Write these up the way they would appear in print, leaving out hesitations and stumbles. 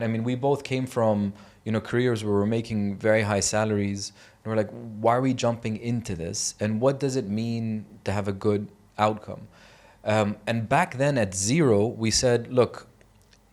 I mean, we both came from, careers where we're making very high salaries. And we're like, why are we jumping into this? And what does it mean to have a good outcome? And back then at zero, we said, look,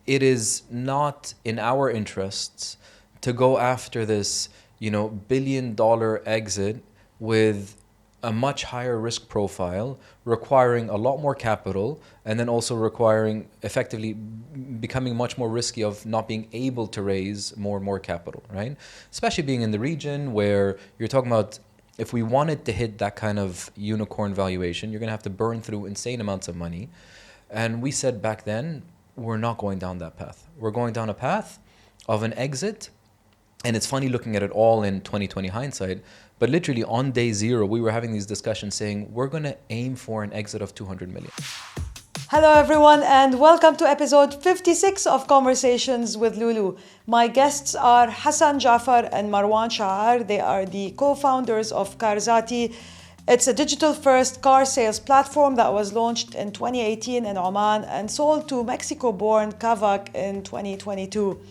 it is not in our interests to go after this, billion-dollar exit with a much higher risk profile, requiring a lot more capital, and then also requiring effectively becoming much more risky of not being able to raise more and more capital, right? Especially being in the region where you're talking about, if we wanted to hit that kind of unicorn valuation, you're going to have to burn through insane amounts of money. And we said back then, we're not going down that path. We're going down a path of an exit. And it's funny looking at it all in 2020 hindsight, but literally on day zero, we were having these discussions saying, we're going to aim for an exit of 200 million. Hello everyone and welcome to episode 56 of Conversations with Loulou. My guests are Hassan, Jaffar and Marwan Chaar. They are the co-founders of Carzaty. It's a digital-first car sales platform that was launched in 2018 in Oman and sold to Mexico-born Kavak in 2022.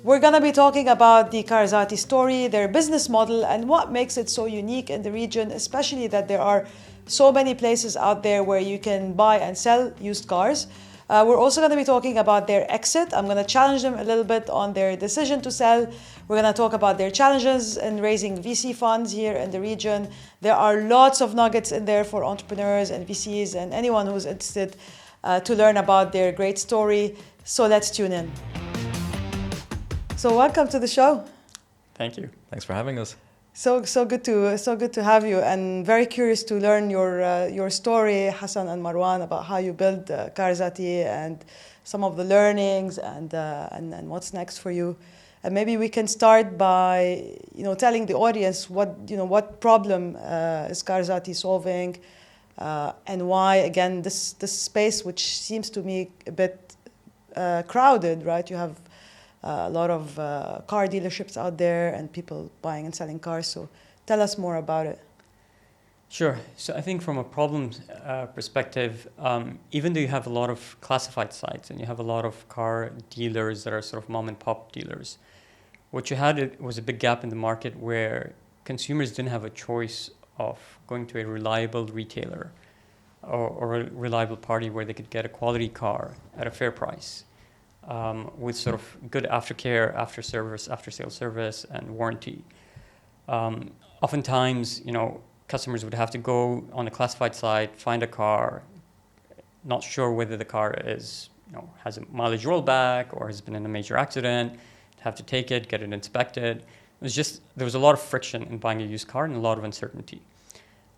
We're going to be talking about the Karazati story, their business model, and what makes it so unique in the region, especially that there are so many places out there where you can buy and sell used cars. We're also going to be talking about their exit. I'm going to challenge them a little bit on their decision to sell. We're going to talk about their challenges in raising VC funds here in the region. There are lots of nuggets in there for entrepreneurs and VCs and anyone who's interested to learn about their great story. So let's tune in. So welcome to the show. Thank you. Thanks for having us. So good to have you, and very curious to learn your story, Hassan and Marwan, about how you built Karazati and some of the learnings and what's next for you. And maybe we can start by telling the audience what problem is Karazati solving, and why again this space, which seems to me a bit crowded, right? You have a lot of car dealerships out there and people buying and selling cars. So tell us more about it. Sure. So I think from a problem perspective, even though you have a lot of classified sites and you have a lot of car dealers that are sort of mom and pop dealers, what you had was a big gap in the market where consumers didn't have a choice of going to a reliable retailer or a reliable party where they could get a quality car at a fair price. With sort of good aftercare, after-sales service, and warranty. Oftentimes, customers would have to go on a classified site, find a there, not sure whether the car is, has a mileage rollback or has been in a major accident, have to take it, get it inspected. There was a lot of friction in buying a used car and a lot of uncertainty.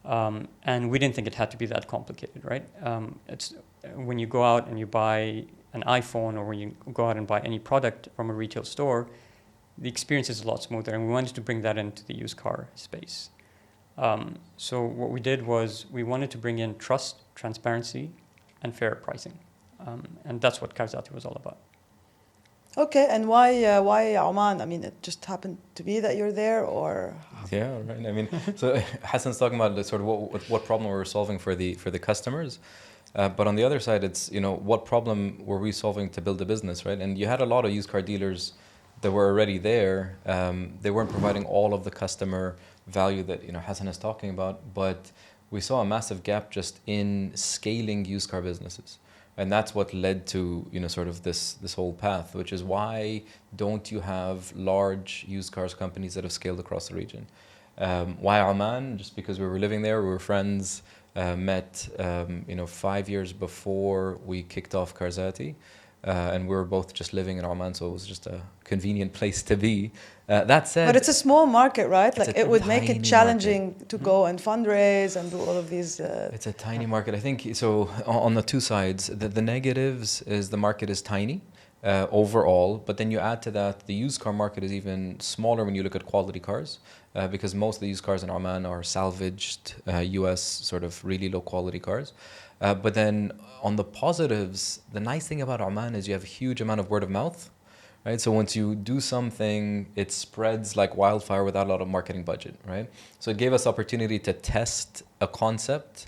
And we didn't think it had to be that complicated, right? It's when you go out and you buy an iPhone or when you go out and buy any product from a retail store, the experience is a lot smoother, and we wanted to bring that into the used car space. So what we did was we wanted to bring in trust, transparency, and fair pricing. And that's what Karazati was all about. Okay, and why Oman? I mean, it just happened to be that you're there, or? Yeah, right. I mean, so Hassan's talking about the sort of what problem we were solving for the customers. But on the other side, it's, what problem were we solving to build a business, right? And you had a lot of used car dealers that were already there. They weren't providing all of the customer value that, Hassan is talking about, but we saw a massive gap just in scaling used car businesses. And that's what led to, sort of this whole path, which is why don't you have large used cars companies that have scaled across the region? Why Oman? Just because we were living there, we were friends. Met 5 years before we kicked off Carzaty, and we were both just living in Oman, so it was just a convenient place to be. That said, but it's a small market, right? Like it would make it challenging market to go and fundraise and do all of these. It's a tiny market. I think so. On the two sides, the negatives is the market is tiny. Overall, but then you add to that the used car market is even smaller when you look at quality cars, because most of the used cars in Oman are salvaged US sort of really low quality cars. But then on the positives, the nice thing about Oman is you have a huge amount of word of mouth, right? So once you do something, it spreads like wildfire without a lot of marketing budget, right? So it gave us opportunity to test a concept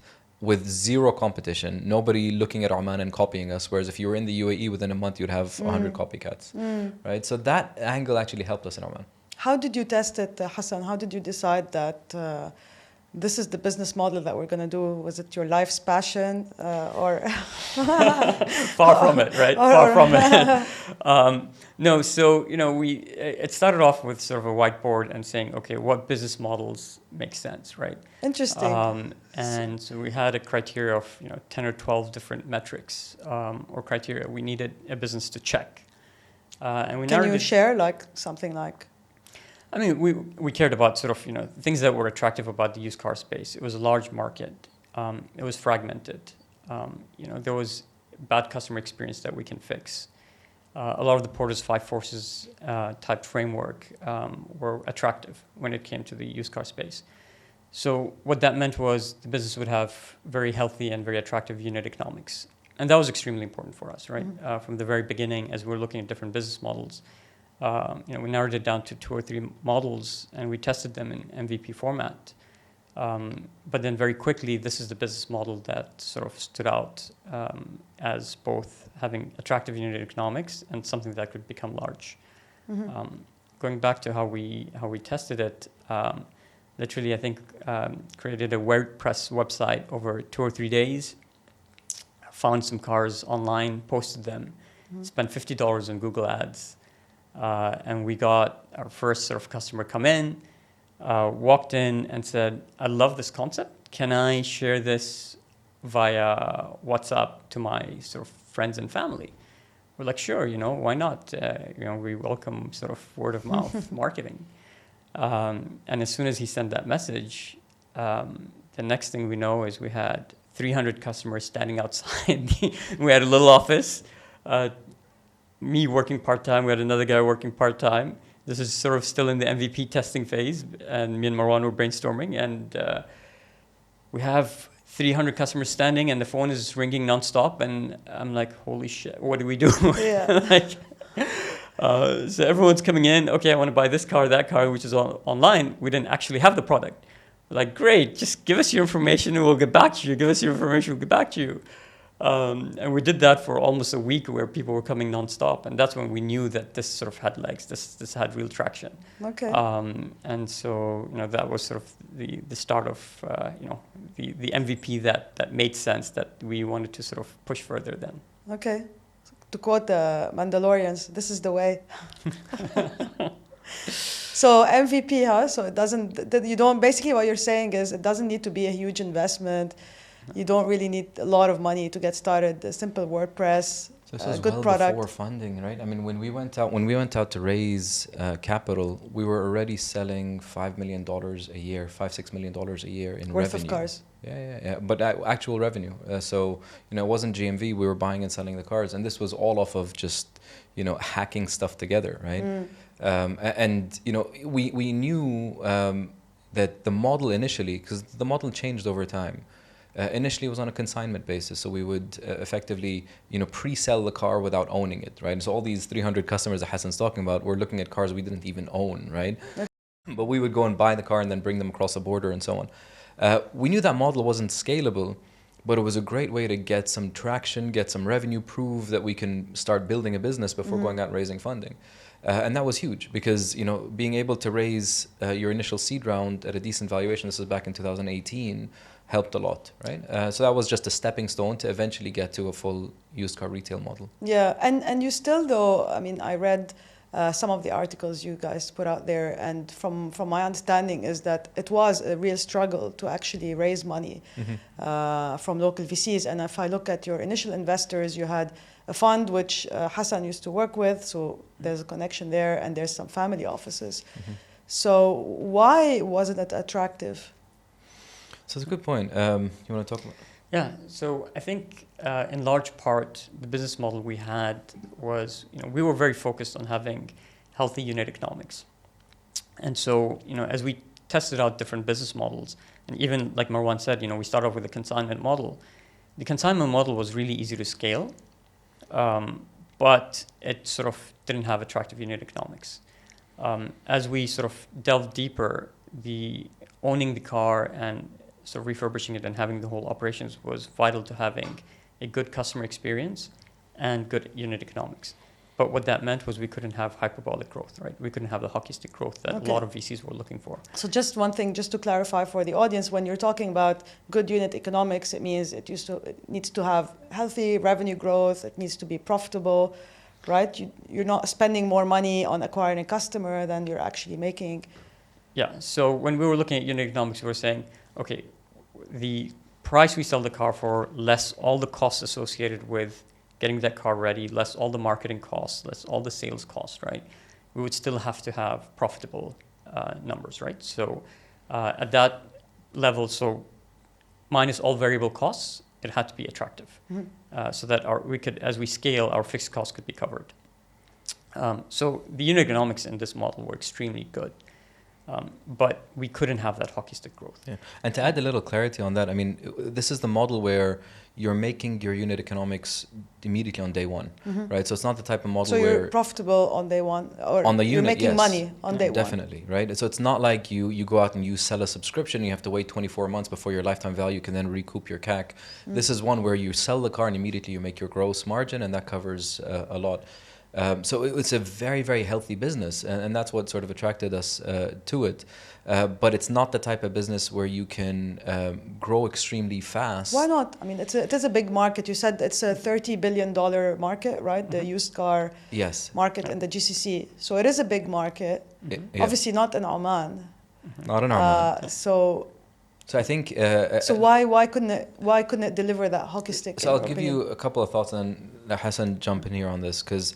with zero competition, nobody looking at Oman and copying us. Whereas if you were in the UAE, within a month, you'd have 100 copycats, right? So that angle actually helped us in Oman. How did you test it, Hassan? How did you decide that this is the business model that we're going to do? Was it your life's passion or? Far from it, right? Far from it. No, so, it started off with sort of a whiteboard and saying, okay, what business models make sense, right? Interesting. And so we had a criteria of, 10 or 12 different metrics or criteria we needed a business to check. And we Can you share something like? I mean, we cared about sort of, things that were attractive about the used car space. It was a large market. It was fragmented. There was bad customer experience that we can fix. A lot of the Porter's 5 Forces type framework were attractive when it came to the used car space. So what that meant was the business would have very healthy and very attractive unit economics. And that was extremely important for us, right? From the very beginning, as we were looking at different business models, we narrowed it down to 2 or 3 models, and we tested them in MVP format. But then very quickly, this is the business model that sort of stood out as both having attractive unit economics and something that could become large. Going back to how we tested it, literally, I think, created a WordPress website over 2 or 3 days, found some cars online, posted them, spent $50 on Google Ads, and we got our first sort of customer come in, walked in and said, I love this concept. Can I share this via WhatsApp to my sort of friends and family? We're like, sure, why not? We welcome sort of word of mouth marketing. And as soon as he sent that message, the next thing we know is we had 300 customers standing outside. We had a little office, me working part-time. We had another guy working part-time. This is sort of still in the MVP testing phase, and me and Marwan were brainstorming, and we have 300 customers standing, and the phone is ringing nonstop, and I'm like, holy shit, what do we do? Yeah. So everyone's coming in, okay, I want to buy this car, that car, which is online. We didn't actually have the product. We're like, great, just give us your information and we'll get back to you. Give us your information, we'll get back to you. And we did that for almost a week where people were coming nonstop. And that's when we knew that this sort of had legs, this had real traction. Okay. And so, that was sort of the start of, the MVP that made sense, that we wanted to sort of push further then. Okay. To quote the Mandalorians, this is the way. So MVP, huh? So it doesn't, you don't, basically what you're saying is it doesn't need to be a huge investment. You don't really need a lot of money to get started. A simple WordPress, So this was good well product. before funding, right? I mean, when we went out to raise capital, we were already selling $5 million a year, $5-6 million a year in Worth revenue. of cars. Yeah. But actual revenue. So it wasn't GMV. We were buying and selling the cars, and this was all off of just hacking stuff together, right? We knew that the model initially, because the model changed over time. Initially, it was on a consignment basis, so we would effectively, pre-sell the car without owning it, right? And so all these 300 customers that Hassan's talking about were looking at cars we didn't even own, right? But we would go and buy the car and then bring them across the border and so on. We knew that model wasn't scalable, but it was a great way to get some traction, get some revenue, prove that we can start building a business before going out and raising funding. And that was huge because, being able to raise your initial seed round at a decent valuation, this was back in 2018, helped a lot, right? So that was just a stepping stone to eventually get to a full used car retail model. Yeah, and you still though, I mean, I read some of the articles you guys put out there, and from my understanding is that it was a real struggle to actually raise money from local VCs. And if I look at your initial investors, you had a fund which Hassan used to work with, so there's a connection there, and there's some family offices. So why wasn't it attractive? So it's a good point. You want to talk about? Yeah, so I think in large part, the business model we had was, we were very focused on having healthy unit economics. And so, as we tested out different business models, and even like Marwan said, we started off with a consignment model. The consignment model was really easy to scale, but it sort of didn't have attractive unit economics. As we sort of delved deeper, the owning the car and so refurbishing it and having the whole operations was vital to having a good customer experience and good unit economics. But what that meant was we couldn't have hyperbolic growth, right? We couldn't have the hockey stick growth that a lot of VCs were looking for. So just one thing, just to clarify for the audience, when you're talking about good unit economics, it means it needs to have healthy revenue growth, it needs to be profitable, right? You're not spending more money on acquiring a customer than you're actually making. Yeah, so when we were looking at unit economics, we were saying, okay, the price we sell the car for, less all the costs associated with getting that car ready, less all the marketing costs, less all the sales costs, right? We would still have to have profitable numbers, right? So at that level, so minus all variable costs, it had to be attractive, so that we could, as we scale, our fixed costs could be covered. So the unit economics in this model were extremely good. But we couldn't have that hockey stick growth. Yeah. And to add a little clarity on that, I mean, this is the model where you're making your unit economics immediately on day one, right? So it's not the type of model so where... you're profitable on day one, or on the you're unit, making money on day one. Definitely, right? So it's not like you go out and you sell a subscription, you have to wait 24 months before your lifetime value can then recoup your CAC. This is one where you sell the car and immediately you make your gross margin, and that covers a lot. So it's a very, very healthy business, and that's what sort of attracted us to it. But it's not the type of business where you can grow extremely fast. Why not? I mean, it is a big market. You said it's a $30 billion market, right? The used car market in the GCC. So it is a big market. Yeah. Obviously not in Oman. Not in Oman. So I think... so why couldn't it deliver that hockey stick? So I'll give you a couple of thoughts, and then Hassan jump in here on this, because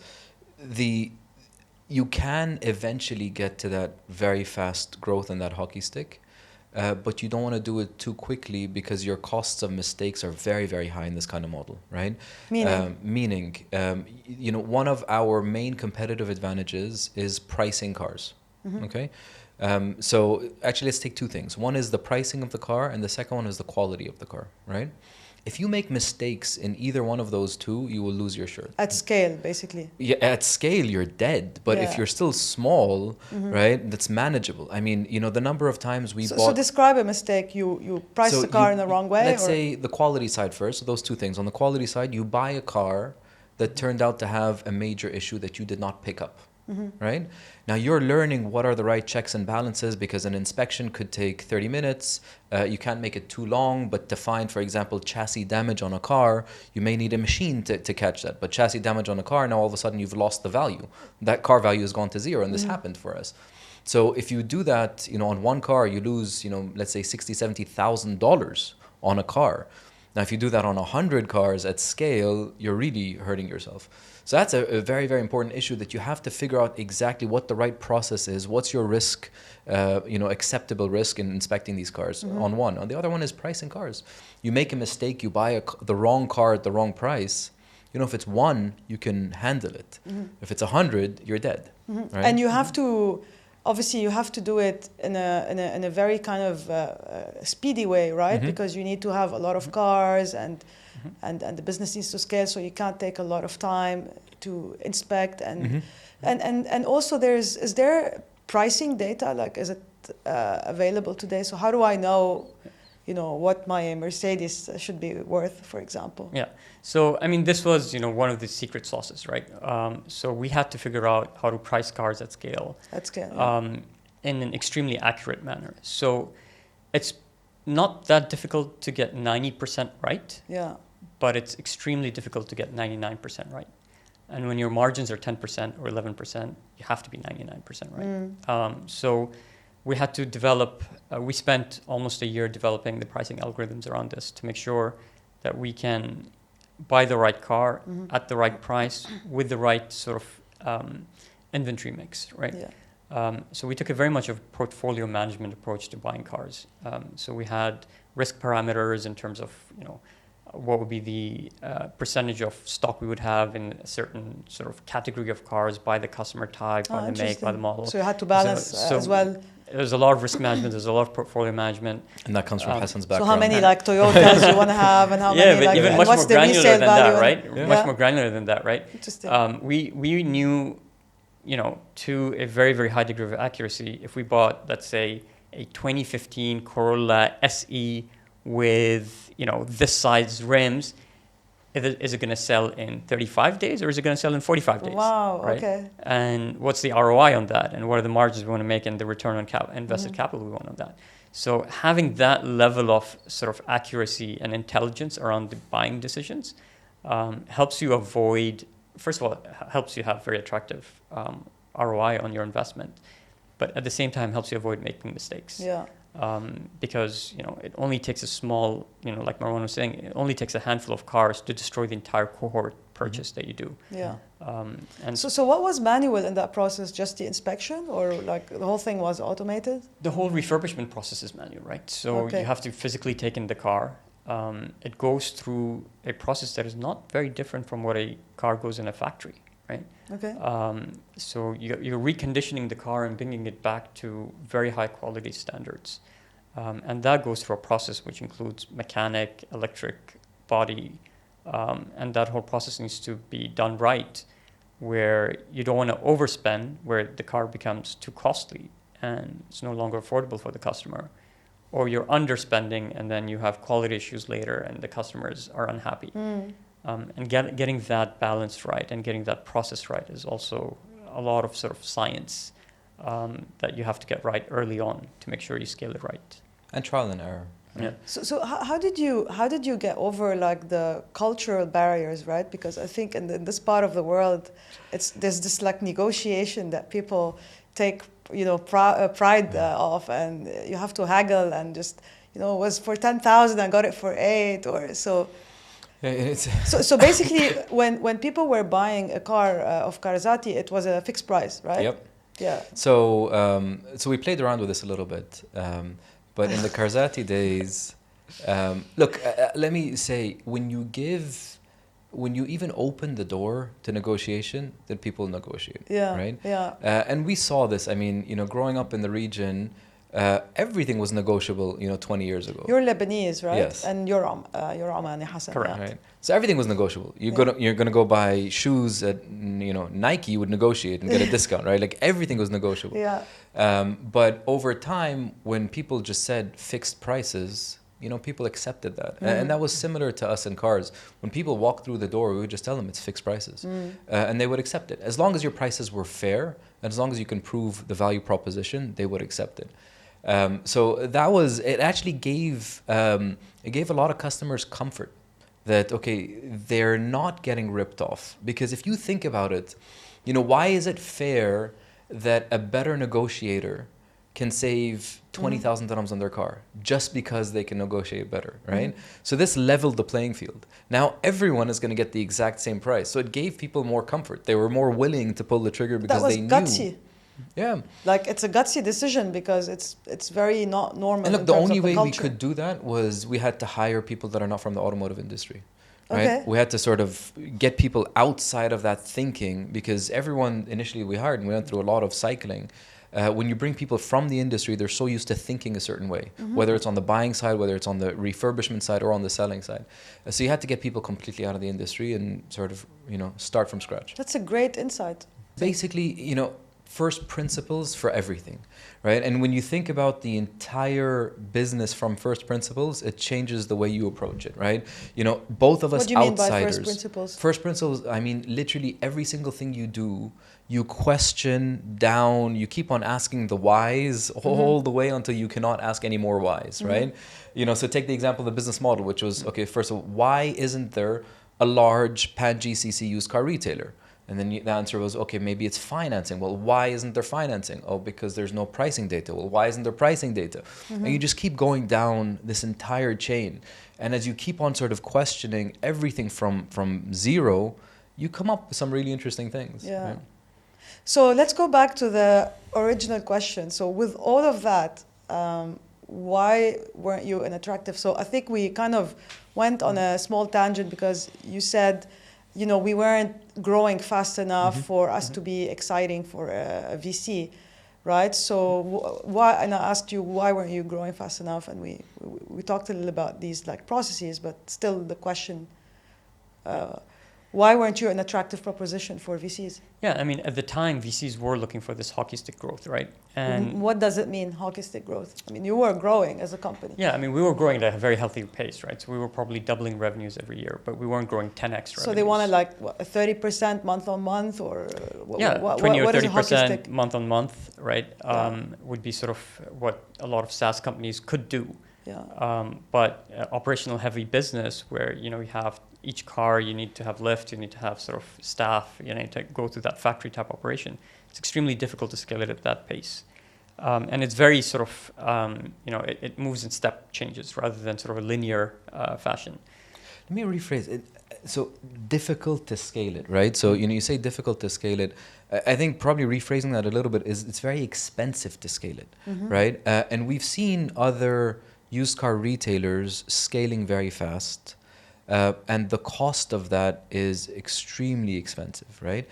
you can eventually get to that very fast growth in that hockey stick, but you don't want to do it too quickly because your costs of mistakes are very, very high in this kind of model, right? Meaning, one of our main competitive advantages is pricing cars, okay? So actually, let's take two things. One is the pricing of the car, and the second one is the quality of the car, right? If you make mistakes in either one of those two, you will lose your shirt. At scale, basically. Yeah, at scale, you're dead. But if you're still small, right, that's manageable. I mean, the number of times we bought... So describe a mistake. You priced the car in the wrong way? Let's say the quality side first. So those two things. On the quality side, you buy a car that turned out to have a major issue that you did not pick up. Right? Now you're learning what are the right checks and balances, because an inspection could take 30 minutes. You can't make it too long, but to find, for example, chassis damage on a car, you may need a machine to catch that. But chassis damage on a car, now all of a sudden you've lost the value. That car value has gone to zero, and this happened for us. So if you do that, on one car, you lose, let's say $60,000, $70,000 on a car. Now, if you do that on 100 cars at scale, you're really hurting yourself. So that's a very, very important issue, that you have to figure out exactly what the right process is. What's your risk, acceptable risk in inspecting these cars on one. On the other one is pricing cars. You make a mistake, you buy the wrong car at the wrong price. If it's one, you can handle it. If it's 100, you're dead. Right? And you have to... Obviously, you have to do it in a very kind of speedy way, right? Because you need to have a lot of cars, and the business needs to scale, so you can't take a lot of time to inspect. And also, is there pricing data? Like, is it available today? So how do I know, what my Mercedes should be worth, for example? Yeah. So, I mean, this was, one of the secret sauces, right? So we had to figure out how to price cars at scale. In an extremely accurate manner. So it's not that difficult to get 90% right. Yeah. But it's extremely difficult to get 99% right. And when your margins are 10% or 11%, you have to be 99% right. So we had to develop, we spent almost a year developing the pricing algorithms around this to make sure that we can buy the right car at the right price with the right sort of inventory mix, right? Yeah. So we took a very much of portfolio management approach to buying cars. So we had risk parameters in terms of, what would be the percentage of stock we would have in a certain sort of category of cars by the customer type, by the make, by the model. So you had to balance as well. There's a lot of risk management, there's a lot of portfolio management. And that comes from Hassan's background. So how many Toyotas you want to have, and how many but even much what's more the granular resale than value? that, right? Yeah. Much more granular than that, right? Interesting. We knew, to a very, very high degree of accuracy, if we bought, let's say, a 2015 Corolla SE with, this size rims, is it going to sell in 35 days or is it going to sell in 45 days? Wow, right? okay. And what's the ROI on that? And what are the margins we want to make and the return on invested capital we want on that? So having that level of sort of accuracy and intelligence around the buying decisions helps you avoid, first of all, helps you have very attractive ROI on your investment, but at the same time helps you avoid making mistakes. Yeah. Because it only takes a small, like Marwan was saying, it only takes a handful of cars to destroy the entire cohort purchase that you do. Yeah. And So what was manual in that process? Just the inspection, or like the whole thing was automated? the whole refurbishment process is manual, right? So Okay. you have to physically take in the car. It goes through a process that is not very different from what a car goes in a factory, right? Okay. So you're reconditioning the car and bringing it back to very high quality standards. And that goes through a process which includes mechanic, electric, body, and that whole process needs to be done right, where you don't want to overspend, where the car becomes too costly and it's no longer affordable for the customer, or you're underspending and then you have quality issues later and the customers are unhappy. And getting that balance right and getting that process right is also a lot of sort of science that you have to get right early on to make sure you scale it right. And trial and error. Yeah. So how did you get over like the cultural barriers, right? Because I think in this part of the world, there's this like negotiation that people take pride of, and you have to haggle and just it was for 10,000, I got it for 8 or so. Yeah, So basically, when people were buying a car of Karazati, it was a fixed price, right? Yep. Yeah. So we played around with this a little bit, but in the Carzaty days, look, let me say, when you even open the door to negotiation, then people negotiate. Yeah. Right. Yeah. And we saw this. I mean, growing up in the region, everything was negotiable. 20 years ago. You're Lebanese, right? Yes. And you're Omani, Hassan. Correct. Yeah. Right. So everything was negotiable. You're gonna go buy shoes at Nike. You would negotiate and get a discount, right? Like everything was negotiable. Yeah. But over time, when people just said fixed prices, people accepted that, and that was similar to us in cars. When people walked through the door, we would just tell them it's fixed prices, and they would accept it as long as your prices were fair, and as long as you can prove the value proposition, they would accept it. So that was it. Actually gave a lot of customers comfort that they're not getting ripped off, because if you think about it, why is it fair that a better negotiator can save 20,000 dirhams on their car just because they can negotiate better, right? So this leveled the playing field. Now everyone is going to get the exact same price. So it gave people more comfort. They were more willing to pull the trigger because they knew. That was gutsy. Yeah. Like it's a gutsy decision because it's very not normal. And look, in the terms only of the way we culture. could do that was we had to hire people that are not from the automotive industry. Right? Okay. We had to sort of get people outside of that thinking, because everyone initially we hired, and we went through a lot of cycling. When you bring people from the industry, they're so used to thinking a certain way, whether it's on the buying side, whether it's on the refurbishment side, or on the selling side. So you had to get people completely out of the industry and sort of, start from scratch. That's a great insight. Basically, first principles for everything, right? And when you think about the entire business from first principles, it changes the way you approach it, right? Both of us What do you mean outsiders. by first principles? First principles, I mean, literally every single thing you do, you question down, you keep on asking the whys all the way until you cannot ask any more whys, right? So take the example of the business model, which was, first of all, why isn't there a large pan-GCC used car retailer? And then the answer was, maybe it's financing. Well, why isn't there financing? Oh, because there's no pricing data. Well, why isn't there pricing data? And you just keep going down this entire chain. And as you keep on sort of questioning everything from zero, you come up with some really interesting things. Yeah. Right? So let's go back to the original question. So with all of that, why weren't you an attractive? So I think we kind of went on a small tangent because you said, we weren't growing fast enough for us to be exciting for a VC, right? So why? And I asked you, why weren't you growing fast enough? And we talked a little about these like processes, but still the question Why weren't you an attractive proposition for VCs? Yeah, I mean, at the time, VCs were looking for this hockey stick growth, right? And What does it mean, hockey stick growth? I mean, you were growing as a company. yeah, I mean, we were growing at a very healthy pace, right? So we were probably doubling revenues every year, but we weren't growing 10x revenues. So they wanted like what, a 30% month on month, or yeah, what, 20 or what is a hockey 30% stick? month on month, right? Would be sort of what a lot of SaaS companies could do. Yeah. But operational heavy business where, you know, you have each car, you need to have lift, you need to have sort of staff, you need to go through that factory type operation. It's extremely difficult to scale it at that pace. And it's very sort of, you know, it moves in step changes rather than sort of a linear fashion. Let me rephrase it. So difficult to scale it, right? So, you know, you say difficult to scale it. I think probably rephrasing that a little bit is it's very expensive to scale it, right? And we've seen other used car retailers scaling very fast. And the cost of that is extremely expensive, right?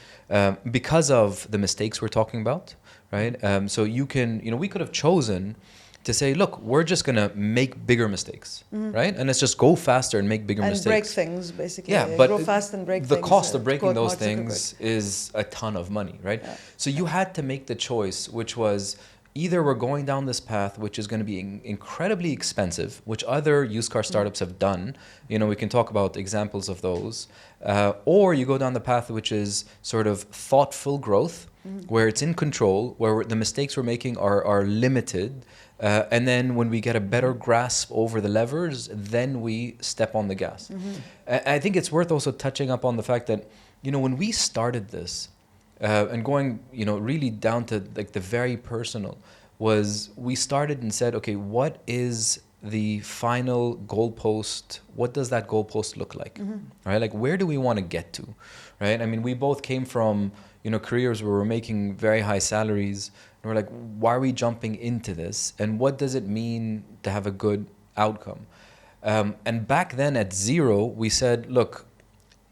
Because of the mistakes we're talking about, right? So you can, you know, we could have chosen to say, look, we're just going to make bigger mistakes, right? And let's just go faster and make bigger mistakes. And break things, basically. Yeah, but grow fast and break the things. cost of breaking quote those Mark things is a ton of money, right? Yeah. So you had to make the choice, which was either we're going down this path, which is going to be incredibly expensive, which other used car startups have done. You know, we can talk about examples of those. Or you go down the path which is sort of thoughtful growth, where it's in control, where the mistakes we're making are limited. And then when we get a better grasp over the levers, then we step on the gas. I think it's worth also touching up on the fact that, you know, when we started this, and going, you know, really down to like the very personal, was we started and said, okay, what is the final goalpost? What does that goalpost look like? Right? Like, where do we want to get to? Right? I mean, we both came from, you know, careers where we're making very high salaries. And we're like, why are we jumping into this? And what does it mean to have a good outcome? And back then at zero, we said, look,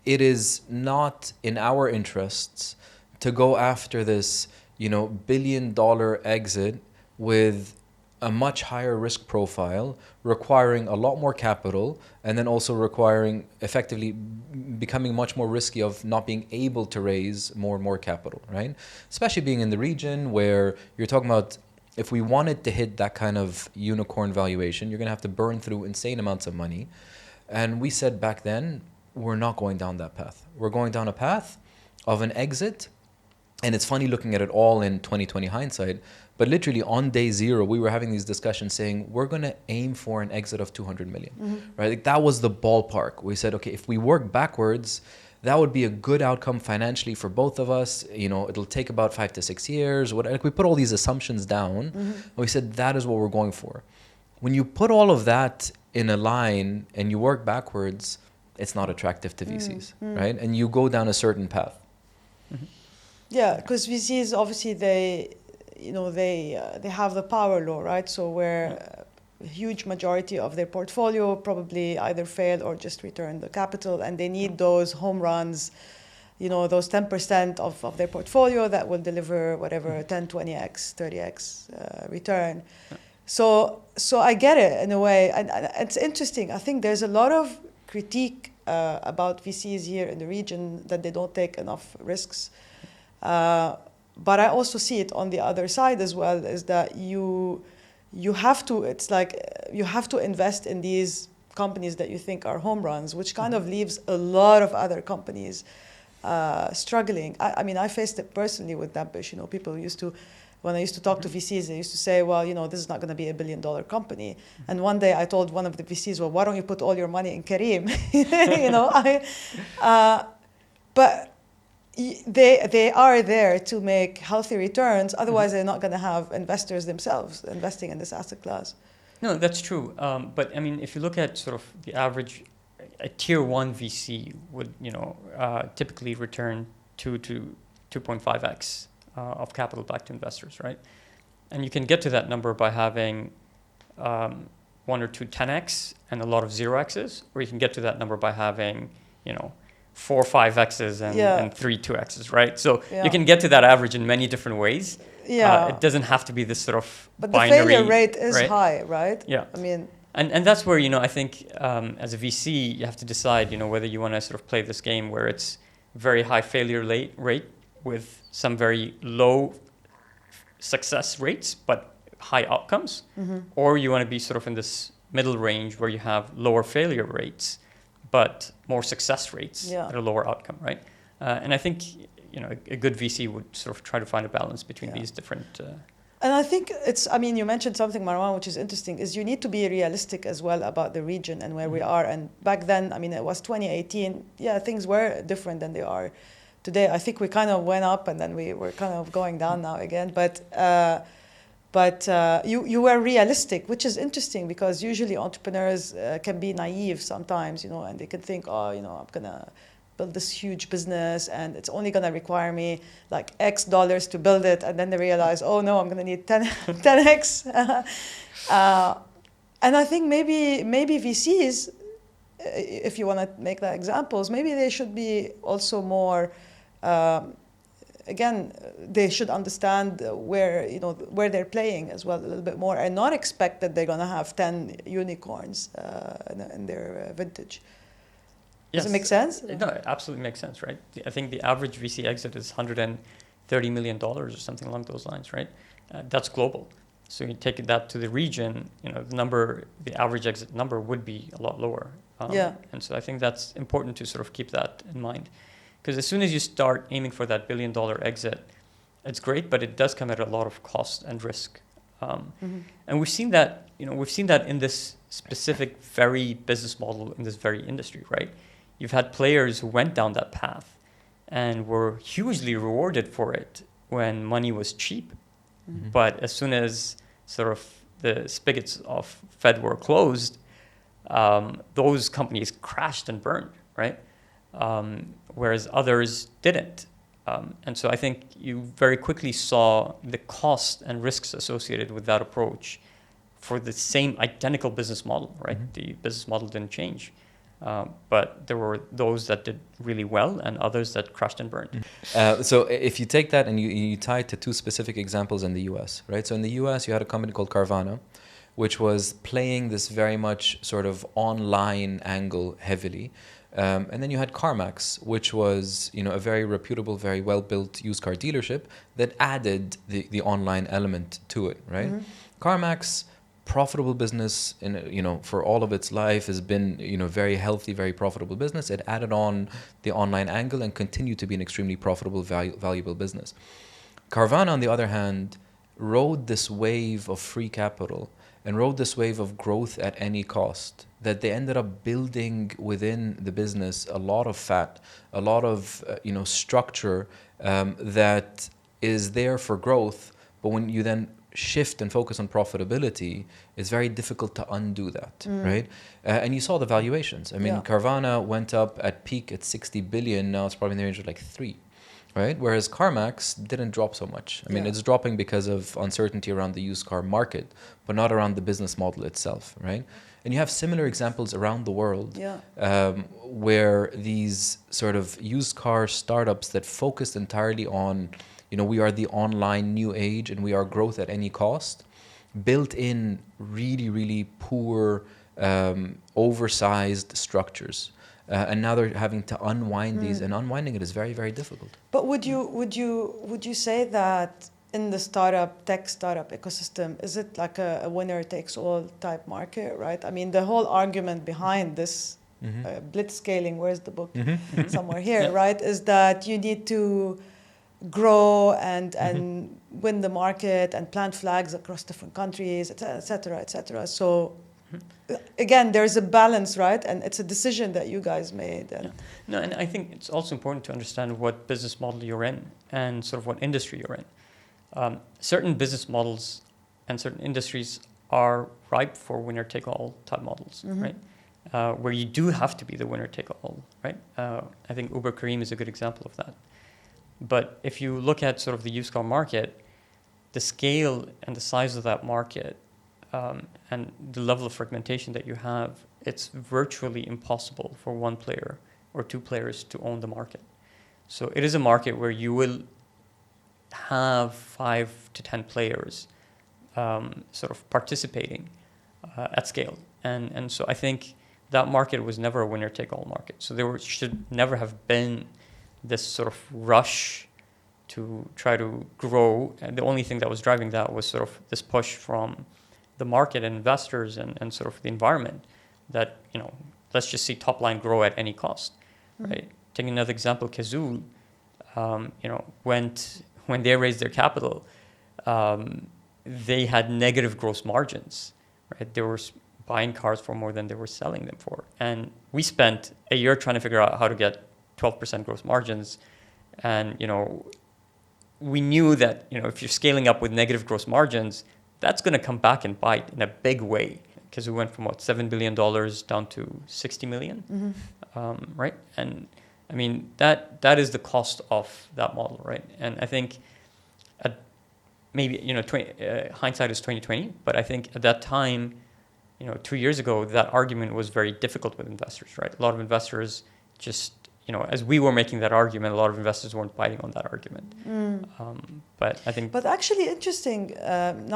it is not in our interests to go after this, you know, billion-dollar exit with a much higher risk profile, requiring a lot more capital, and then also requiring effectively becoming much more risky of not being able to raise more and more capital, right? Especially being in the region where you're talking about, if we wanted to hit that kind of unicorn valuation, you're going to have to burn through insane amounts of money. And we said back then, we're not going down that path. We're going down a path of an exit. And it's funny looking at it all in 2020 hindsight, but literally on day zero, we were having these discussions saying, we're going to aim for an exit of 200 million, right? Like that was the ballpark. We said, okay, if we work backwards, that would be a good outcome financially for both of us. You know, it'll take about 5 to 6 years. Like we put all these assumptions down, and we said, that is what we're going for. When you put all of that in a line and you work backwards, it's not attractive to VCs, right? And you go down a certain path. Yeah, because VCs obviously they have the power law, right? So where a huge majority of their portfolio probably either fail or just return the capital, and they need those home runs, you know, those 10% of their portfolio that will deliver whatever 10, 20x, 30x return. So I get it in a way, and it's interesting. I think there's a lot of critique about VCs here in the region that they don't take enough risks. But I also see it on the other side as well, is that you have to, it's like you have to invest in these companies that you think are home runs, which kind of leaves a lot of other companies struggling. I mean, I faced it personally with Dabbish. You know, people used to, when I used to talk to VCs, they used to say, well, you know, this is not going to be $1 billion company. And one day I told one of the VCs, well, why don't you put all your money in Kareem? You know, but they are there to make healthy returns. Otherwise, they're not going to have investors themselves investing in this asset class. No, that's true. But I mean, if you look at sort of the average, a tier one VC would, you know, typically return 2 to 2.5x of capital back to investors, right? And you can get to that number by having 1 or 2 10x and a lot of 0x's, or you can get to that number by having, you know, 4 or 5x's and 3 2x's, right? So you can get to that average in many different ways. Yeah. It doesn't have to be this sort of but binary. the failure rate is right? high, right? Yeah. I mean, And that's where, I think as a VC, you have to decide, whether you want to sort of play this game where it's very high failure rate with some very low success rates, but high outcomes, or you want to be sort of in this middle range where you have lower failure rates, but more success rates at a lower outcome, right? And I think, a good VC would sort of try to find a balance between these different... And I think you mentioned something, Marwan, which is interesting, is you need to be realistic as well about the region and where we are. And back then, it was 2018. Yeah, things were different than they are today. I think we kind of went up and then we were kind of going down now again. But you were realistic, which is interesting because usually entrepreneurs can be naive sometimes, and they can think, I'm going to build this huge business and it's only going to require me like X dollars to build it. And then they realize, oh no, I'm going to need 10X. And I think maybe VCs, if you want to make that examples, maybe they should be also more, they should understand where they're playing as well a little bit more and not expect that they're going to have 10 unicorns in their vintage. Does it make sense? No, it absolutely makes sense, right? I think the average VC exit is $130 million or something along those lines, right? That's global. So you take that to the region, the average exit number would be a lot lower. And so I think that's important to sort of keep that in mind. Because as soon as you start aiming for that $1 billion exit, it's great, but it does come at a lot of cost and risk. And we've seen that, in this specific very business model in this very industry, right? You've had players who went down that path and were hugely rewarded for it when money was cheap. But as soon as sort of the spigots of Fed were closed, those companies crashed and burned, right? Whereas others didn't. And so I think you very quickly saw the cost and risks associated with that approach for the same identical business model, right? The business model didn't change. But there were those that did really well and others that crashed and burned. So if you take that and you tie it to two specific examples in the US, right? So in the US, you had a company called Carvana, which was playing this very much sort of online angle heavily. And then you had CarMax, which was, a very reputable, very well-built used car dealership that added the online element to it, right? CarMax, profitable business, for all of its life has been, very healthy, very profitable business. It added on the online angle and continued to be an extremely profitable, valuable business. Carvana, on the other hand, rode this wave of free capital and rode this wave of growth at any cost, that they ended up building within the business a lot of fat, a lot of structure that is there for growth. But when you then shift and focus on profitability, it's very difficult to undo that, right? And you saw the valuations. Carvana went up at peak at 60 billion. Now it's probably in the range of like 3. Right? Whereas CarMax didn't drop so much. It's dropping because of uncertainty around the used car market, but not around the business model itself, right? And you have similar examples around the world where these sort of used car startups that focused entirely on, we are the online new age and we are growth at any cost, built in really, really poor, oversized structures. And now they're having to unwind these, and unwinding it is very, very difficult. But would you say that in the tech startup ecosystem, is it like a winner takes all type market, right? The whole argument behind this blitz scaling, where's the book? Somewhere here, right? Is that you need to grow and win the market and plant flags across different countries, et cetera, et cetera. So again, there's a balance, right? And it's a decision that you guys made. No, and I think it's also important to understand what business model you're in and sort of what industry you're in. Certain business models and certain industries are ripe for winner-take-all type models, right? Where you do have to be the winner-take-all, right? I think Uber Careem is a good example of that. But if you look at sort of the used car market, the scale and the size of that market and the level of fragmentation that you have, it's virtually impossible for one player or two players to own the market. So it is a market where you will have 5 to 10 players sort of participating at scale. And so I think that market was never a winner-take-all market. So there should never have been this sort of rush to try to grow. And the only thing that was driving that was sort of this push from the market and investors and sort of the environment that, let's just see top line grow at any cost, right? Taking another example, Kazoo, when they raised their capital, they had negative gross margins, right? They were buying cars for more than they were selling them for. And we spent a year trying to figure out how to get 12% gross margins. And, we knew that, if you're scaling up with negative gross margins, that's going to come back and bite in a big way. Because we went from, $7 billion down to 60 million, right? And I mean, that is the cost of that model, right? And I think maybe, hindsight is 2020, but I think at that time, 2 years ago, that argument was very difficult with investors, right? A lot of investors just, as we were making that argument, a lot of investors weren't biting on that argument. But I think... But actually interesting,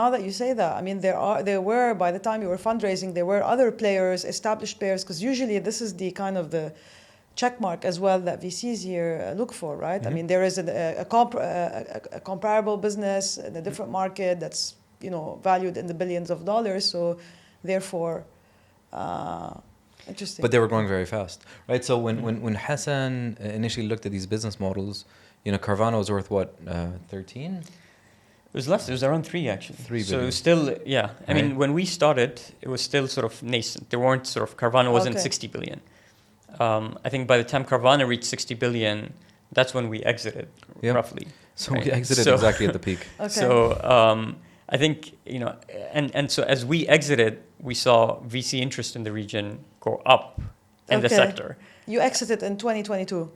now that you say that, I mean, there were, by the time you were fundraising, there were other players, established players, because usually this is the kind of the check mark as well that VCs here look for, right? I mean, there is a comparable business in a different market that's, valued in the billions of dollars, so therefore... Interesting. But they were growing very fast, right? So when Hassan initially looked at these business models, Carvana was worth what, 13? It was less. It was around 3 actually. 3 billion. So it was still, yeah. I mean, when we started, it was still sort of nascent. There weren't Carvana wasn't 60 billion. I think by the time Carvana reached 60 billion, that's when we exited, roughly. So we exited exactly at the peak. Okay. So I think, and so as we exited, we saw VC interest in the region go up in the sector. You exited in 2022?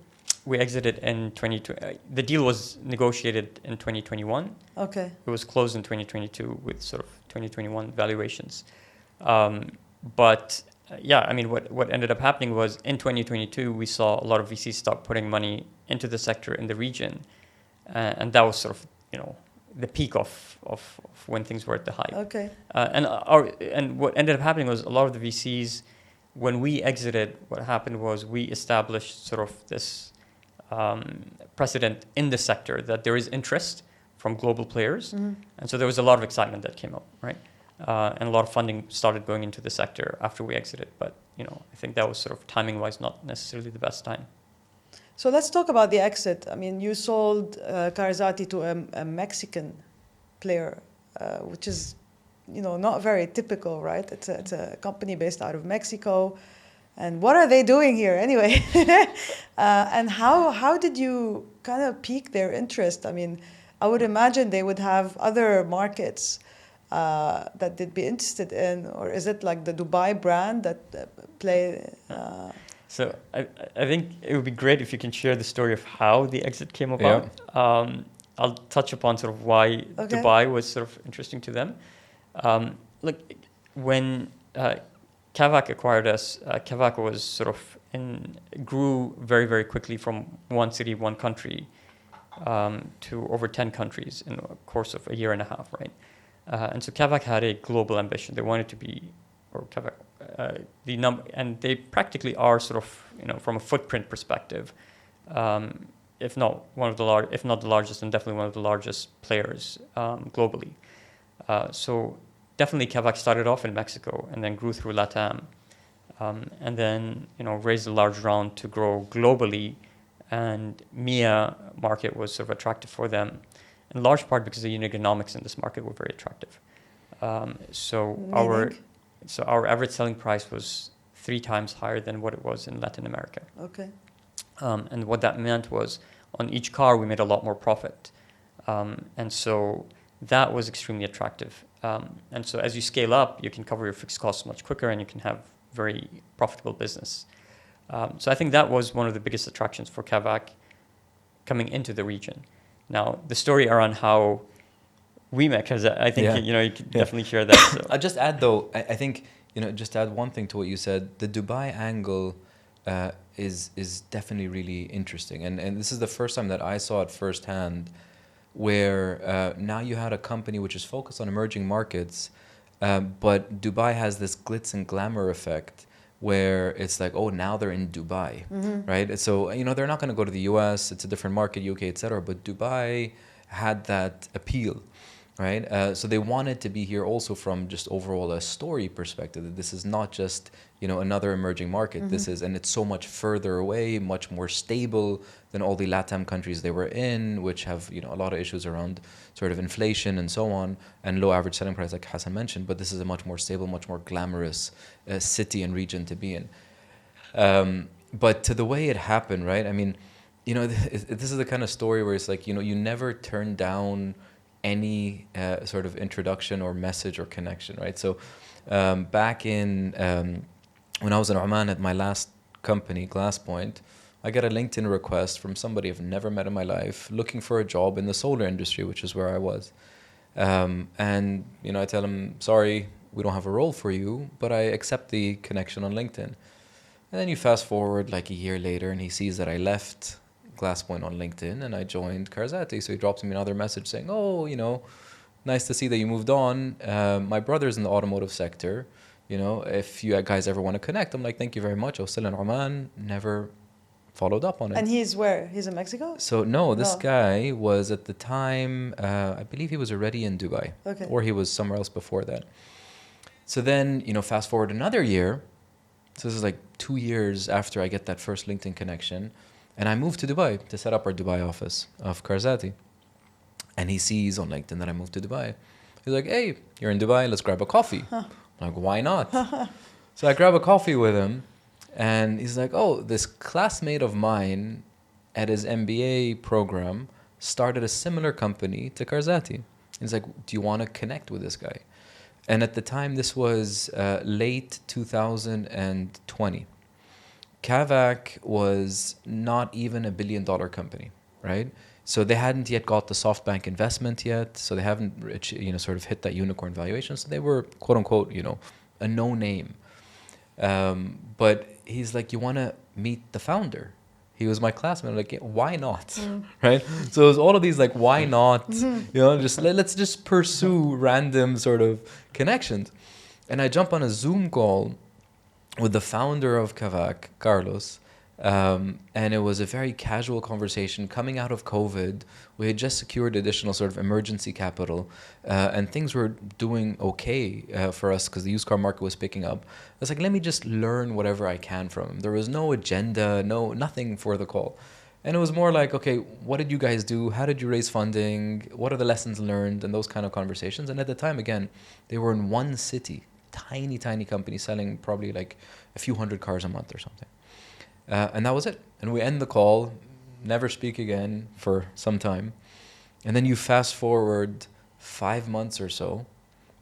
We exited in 2020. The deal was negotiated in 2021. Okay. It was closed in 2022 with sort of 2021 valuations. But I mean, what ended up happening was in 2022, we saw a lot of VCs start putting money into the sector in the region. And that was sort of, the peak of when things were at the height. Okay. And what ended up happening was a lot of the VCs, when we exited, what happened was we established sort of this precedent in the sector that there is interest from global players. And so there was a lot of excitement that came up, right? And a lot of funding started going into the sector after we exited. But, I think that was sort of timing-wise not necessarily the best time. So let's talk about the exit. I mean, you sold Karazati to a Mexican player, which is, not very typical, right? It's a company based out of Mexico. And what are they doing here anyway? And how did you kind of pique their interest? I mean, I would imagine they would have other markets that they'd be interested in, or is it like the Dubai brand that play... So I think it would be great if you can share the story of how the exit came about. I'll touch upon sort of why Dubai was sort of interesting to them. Look, when Kavak acquired us, Kavak was sort of grew very, very quickly from one city, one country, to over 10 countries in the course of a year and a half, right? And so Kavak had a global ambition. They wanted to be, or Kavak, and they practically are sort of, from a footprint perspective, if not the largest, and definitely one of the largest players globally. So definitely Kavak started off in Mexico and then grew through LATAM, and then raised a large round to grow globally, and MIA market was sort of attractive for them, in large part because the unit economics in this market were very attractive. So our average selling price was 3 times higher than what it was in Latin America. Okay. And what that meant was on each car we made a lot more profit. And so that was extremely attractive. And so as you scale up, you can cover your fixed costs much quicker and you can have very profitable business. So I think that was one of the biggest attractions for Kavak coming into the region. Now, the story around how we met, because I think you can definitely share that. So. I'll just add though, I think just add one thing to what you said. The Dubai angle is definitely really interesting, and this is the first time that I saw it firsthand, where now you had a company which is focused on emerging markets, But Dubai has this glitz and glamour effect where it's like, oh, now they're in Dubai, right? So, they're not going to go to the US, it's a different market, UK, etc. But Dubai had that appeal, right? So they wanted to be here also from just overall a story perspective, that this is not just, another emerging market. This is, and it's so much further away, much more stable than all the LATAM countries they were in, which have, a lot of issues around sort of inflation and so on, and low average selling price, like Hassan mentioned. But this is a much more stable, much more glamorous city and region to be in. But to the way it happened, right? I mean, this is the kind of story where it's like, you never turn down any sort of introduction or message or connection, right? So back in, when I was in Oman at my last company, Glasspoint, I got a LinkedIn request from somebody I've never met in my life looking for a job in the solar industry, which is where I was. And, I tell him, sorry, we don't have a role for you, but I accept the connection on LinkedIn. And then you fast forward like a year later and he sees that I left Glasspoint on LinkedIn and I joined Carzaty. So he drops me another message saying, oh, nice to see that you moved on. My brother's in the automotive sector. If you guys ever want to connect, I'm like, thank you very much. I was still in Oman, never followed up on it. And he's where? He's in Mexico? So no, this guy was at the time, I believe he was already in Dubai. Okay. Or he was somewhere else before that. So then, fast forward another year. So this is like 2 years after I get that first LinkedIn connection. And I moved to Dubai to set up our Dubai office of Karazati. And he sees on LinkedIn that I moved to Dubai. He's like, hey, you're in Dubai, let's grab a coffee. I'm like, why not? So I grab a coffee with him. And he's like, oh, this classmate of mine at his MBA program started a similar company to Karazati. He's like, do you want to connect with this guy? And at the time, this was late 2020. Kavak was not even $1 billion company, right? So they hadn't yet got the SoftBank investment yet. So they haven't, sort of hit that unicorn valuation. So they were, quote unquote, a no name. But he's like, you want to meet the founder? He was my classmate. I'm like, yeah, why not? Right? So it was all of these like, why not? Let's just pursue random sort of connections. And I jump on a Zoom call with the founder of Kavak, Carlos. And it was a very casual conversation coming out of COVID. We had just secured additional sort of emergency capital, and things were doing okay for us because the used car market was picking up. I was like, let me just learn whatever I can from him. There was no agenda, nothing for the call. And it was more like, okay, what did you guys do? How did you raise funding? What are the lessons learned? And those kind of conversations. And at the time, again, they were in one city, tiny company selling probably like a few hundred cars a month or something. And that was it. And we end the call, never speak again for some time. And then you fast forward 5 months or so,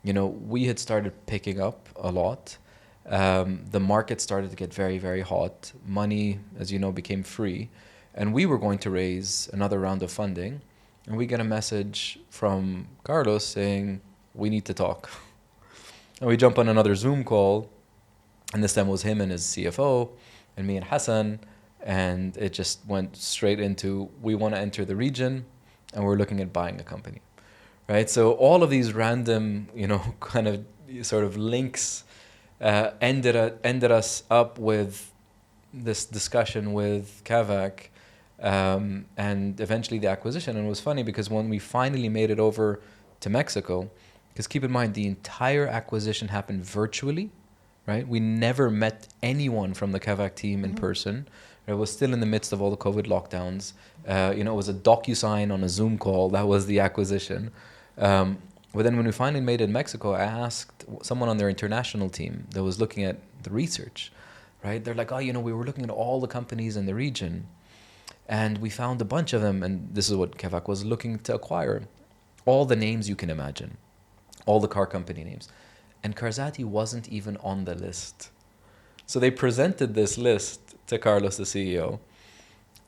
we had started picking up a lot. The market started to get very, very hot. Money, as you know, became free. And we were going to raise another round of funding. And we get a message from Carlos saying, we need to talk. And we jump on another Zoom call. And this time it was him and his CFO. And me and Hassan, and it just went straight into, we want to enter the region and we're looking at buying a company, right? So all of these random, kind of sort of links ended us up with this discussion with Kavak and eventually the acquisition. And it was funny because when we finally made it over to Mexico, because keep in mind, the entire acquisition happened virtually. Right? We never met anyone from the Kavak team in person. It was still in the midst of all the COVID lockdowns. It was a DocuSign on a Zoom call. That was the acquisition. But then when we finally made it in Mexico, I asked someone on their international team that was looking at the research. Right? They're like, we were looking at all the companies in the region. And we found a bunch of them. And this is what Kavak was looking to acquire. All the names you can imagine. All the car company names. And Carzaty wasn't even on the list. So they presented this list to Carlos, the CEO.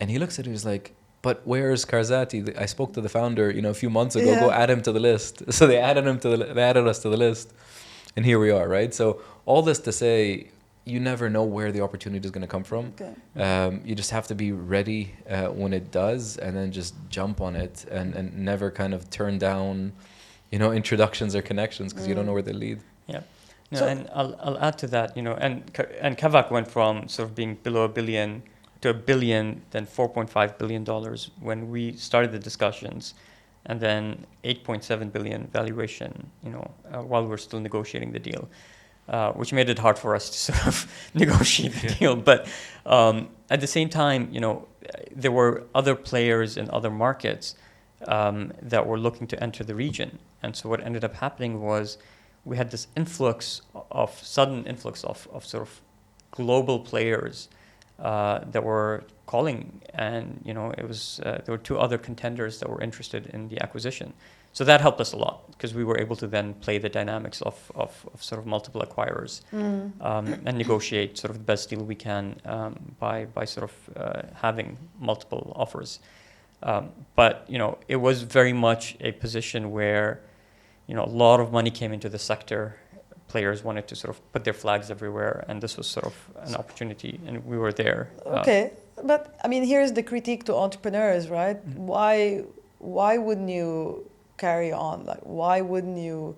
And he looks at it, he's like, but where's Carzaty? I spoke to the founder, a few months ago, go add him to the list. So they added us to the list. And here we are, right? So all this to say, you never know where the opportunity is going to come from. Okay. You just have to be ready when it does, and then just jump on it and never kind of turn down, introductions or connections because you don't know where they lead. Yeah. No, So- and I'll add to that, and Kavak went from sort of being below $1 billion to $1 billion, then $4.5 billion when we started the discussions, and then $8.7 billion valuation, while we're still negotiating the deal, which made it hard for us to sort of negotiate the deal. But at the same time, there were other players in other markets that were looking to enter the region, and so what ended up happening was we had this sudden influx of sort of global players that were calling, and it was there were two other contenders that were interested in the acquisition. So that helped us a lot because we were able to then play the dynamics of sort of multiple acquirers and negotiate sort of the best deal we can by sort of having multiple offers. But it was very much a position where a lot of money came into the sector. Players wanted to sort of put their flags everywhere, and this was sort of an opportunity, and we were there. Okay, but I mean, here's the critique to entrepreneurs, right? Mm-hmm. Why wouldn't you carry on? Like, why wouldn't you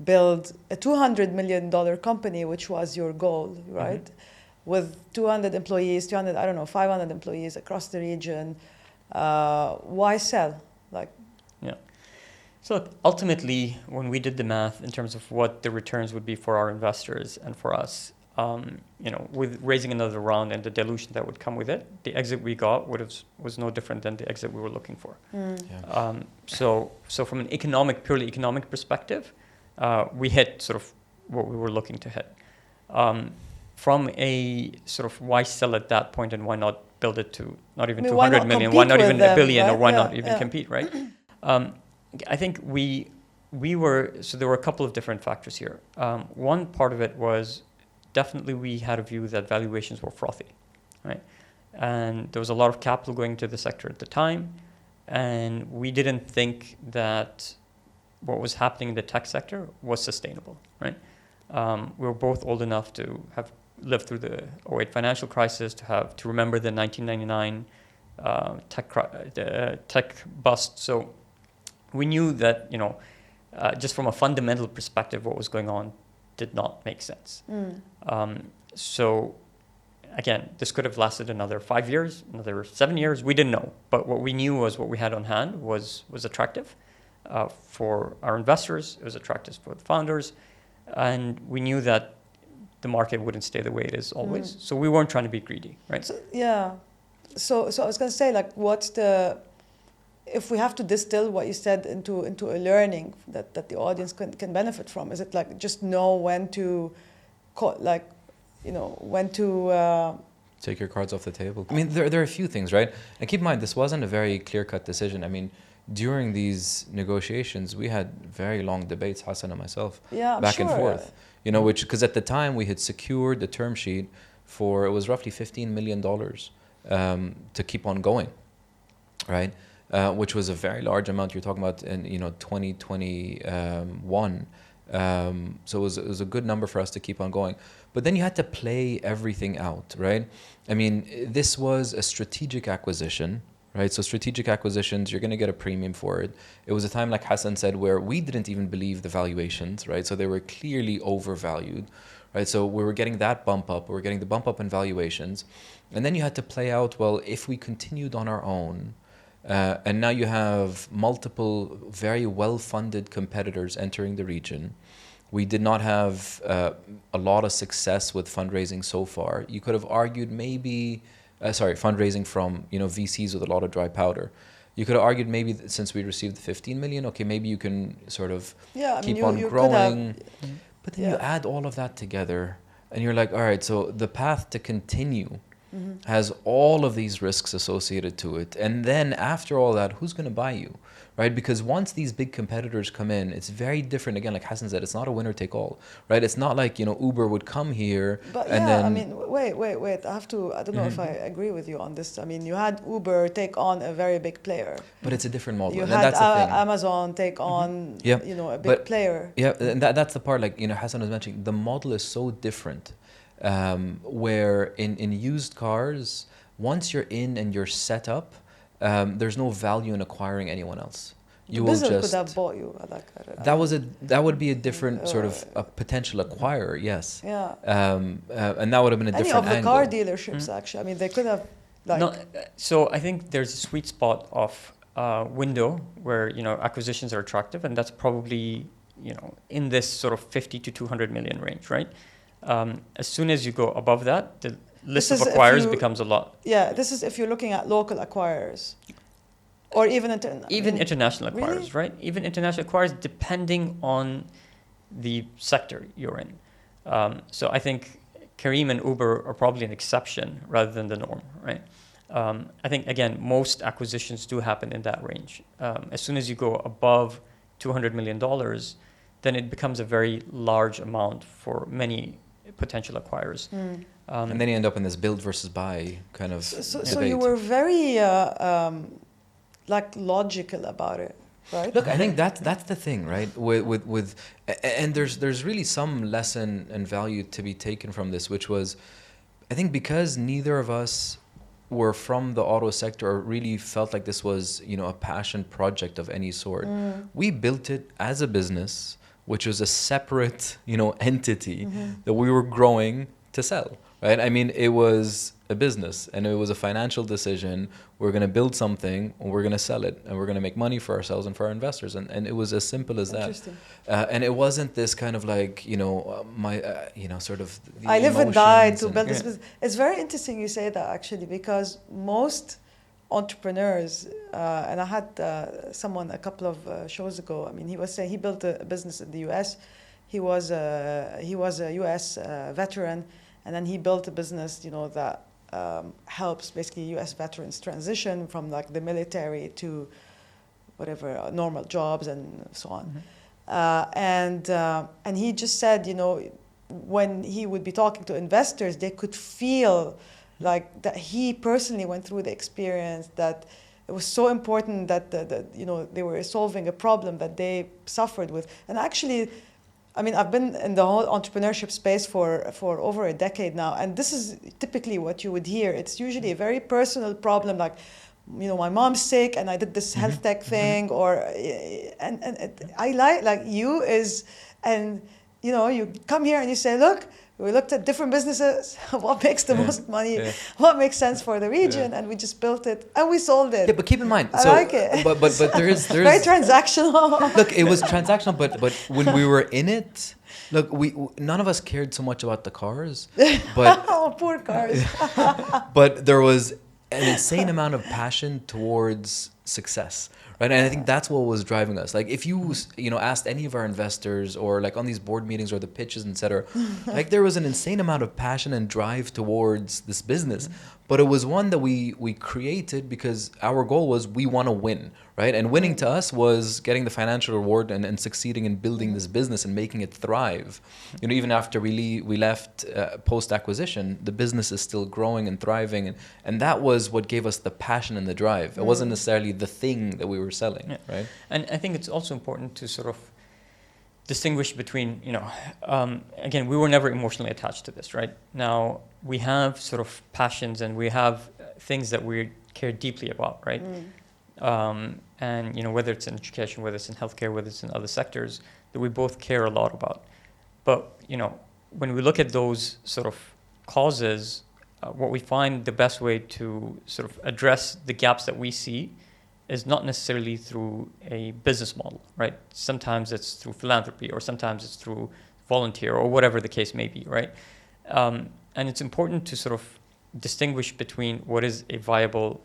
build a $200 million company, which was your goal, right? Mm-hmm. With 200 employees, 500 employees across the region. Why sell? So ultimately, when we did the math in terms of what the returns would be for our investors and for us, with raising another round and the dilution that would come with it, the exit we got was no different than the exit we were looking for. Yeah. So from an purely economic perspective, we hit sort of what we were looking to hit. From a sort of why sell at that point and why not build it to not even 200 million, why not even $1 billion, right? Or why not even compete, right? I think there were a couple of different factors here. One part of it was definitely we had a view that valuations were frothy, right? And there was a lot of capital going into the sector at the time, and we didn't think that what was happening in the tech sector was sustainable, right? We were both old enough to have lived through the 2008 financial crisis, to remember the 1999 tech bust. So we knew that, just from a fundamental perspective, what was going on did not make sense. So again, this could have lasted another 5 years, another 7 years. We didn't know. But what we knew was what we had on hand was attractive for our investors. It was attractive for the founders. And we knew that the market wouldn't stay the way it is always. So we weren't trying to be greedy, right? So I was going to say, if we have to distill what you said into a learning that the audience can benefit from, is it like just know when to take your cards off the table? I mean, there are a few things, right? And keep in mind, this wasn't a very clear-cut decision. I mean, during these negotiations, we had very long debates, Hassan and myself, back and forth. Because at the time we had secured the term sheet for, it was roughly $15 million to keep on going, right? Which was a very large amount. You're talking about in 2021. So it was a good number for us to keep on going. But then you had to play everything out, right? I mean, this was a strategic acquisition, right? So strategic acquisitions, you're going to get a premium for it. It was a time, like Hassan said, where we didn't even believe the valuations, right? So they were clearly overvalued, right? So we were getting that bump up. We were getting the bump up in valuations. And then you had to play out, well, if we continued on our own, and now you have multiple very well-funded competitors entering the region. We did not have a lot of success with fundraising so far. You could have argued maybe, fundraising from VCs with a lot of dry powder. You could have argued maybe that since we received the 15 million, okay, maybe you can sort of keep on growing. But then you add all of that together, and you're like, all right, so the path to continue has all of these risks associated to it. And then after all that, who's going to buy you, right? Because once these big competitors come in, it's very different. Again, like Hassan said, it's not a winner take all, right? It's not like, Uber would come here. But and then, I mean, wait. I don't know if I agree with you on this. I mean, you had Uber take on a very big player. But it's a different model. You and had that's the thing. Amazon take on, a big player. Yeah, and that's the part, Hassan was mentioning, the model is so different. Where in used cars, once you're in and you're set up, there's no value in acquiring anyone else, You will Bizzle just could have bought you that would be a different sort of a potential acquirer, yes. Yeah. And that would have been a Any different of the angle. car dealerships, actually. I mean, they could have, like... No, so I think there's a sweet spot of window where, you know, acquisitions are attractive, and that's probably, you know, in this sort of 50 to 200 million range, right? As soon as you go above that, the list of acquirers becomes a lot. Yeah, this is if you're looking at local acquirers. Or even international acquirers, really? right? Even international acquirers, depending on the sector you're in. So I think Careem and Uber are probably an exception rather than the norm, right? I think, again, most acquisitions do happen in that range. As soon as you go above $200 million, then it becomes a very large amount for many potential acquirers. And then you end up in this build versus buy kind of debate. So you were very logical about it, right? Look, I think that's the thing, right? With and there's really some lesson and value to be taken from this, which was, I think, because neither of us were from the auto sector or really felt like this was, you know, a passion project of any sort. We built it as a business, which was a separate, you know, entity that we were growing to sell, right? I mean, it was a business and it was a financial decision. We're going to build something and we're going to sell it and we're going to make money for ourselves and for our investors. And it was as simple as that. And it wasn't this kind of like, you know, sort of the I live and die to build this business. It's very interesting you say that, actually, because most entrepreneurs, and I had someone a couple of shows ago, I mean, he was saying he built a business in the US. He was a US veteran, and then he built a business, you know, that helps basically U.S. veterans transition from like the military to whatever normal jobs and so on. And he just said, you know, when he would be talking to investors, they could feel like that he personally went through the experience, that it was so important that you know, they were solving a problem that they suffered with. And actually, I mean, I've been in the whole entrepreneurship space for over a decade now, and this is typically what you would hear. It's usually a very personal problem, like, you know, my mom's sick and I did this health tech thing, or and I like you is, and you know, you come here and you say, look, we looked at different businesses, what makes the most money, what makes sense for the region, and we just built it and we sold it. Yeah, but keep in mind, I like it. But there is very transactional. Look, it was transactional, but when we were in it, look, we none of us cared so much about the cars, but oh, poor cars. but there was an insane amount of passion towards success. Right, and I think that's what was driving us. Like, if you know, asked any of our investors, or like on these board meetings or the pitches, etc., like there was an insane amount of passion and drive towards this business. But it was one that we created because our goal was we want to win, right? And winning to us was getting the financial reward and succeeding in building this business and making it thrive. You know, even after we left post acquisition, the business is still growing and thriving, and that was what gave us the passion and the drive. It wasn't necessarily the thing that we were selling, right? And I think it's also important to sort of distinguish between, you know, again, we were never emotionally attached to this, right? Now, we have sort of passions and we have things that we care deeply about, right? And, you know, whether it's in education, whether it's in healthcare, whether it's in other sectors, that we both care a lot about. But, you know, when we look at those sort of causes, what we find the best way to sort of address the gaps that we see is not necessarily through a business model, right? Sometimes it's through philanthropy, or sometimes it's through volunteer, or whatever the case may be, right? And it's important to sort of distinguish between what is a viable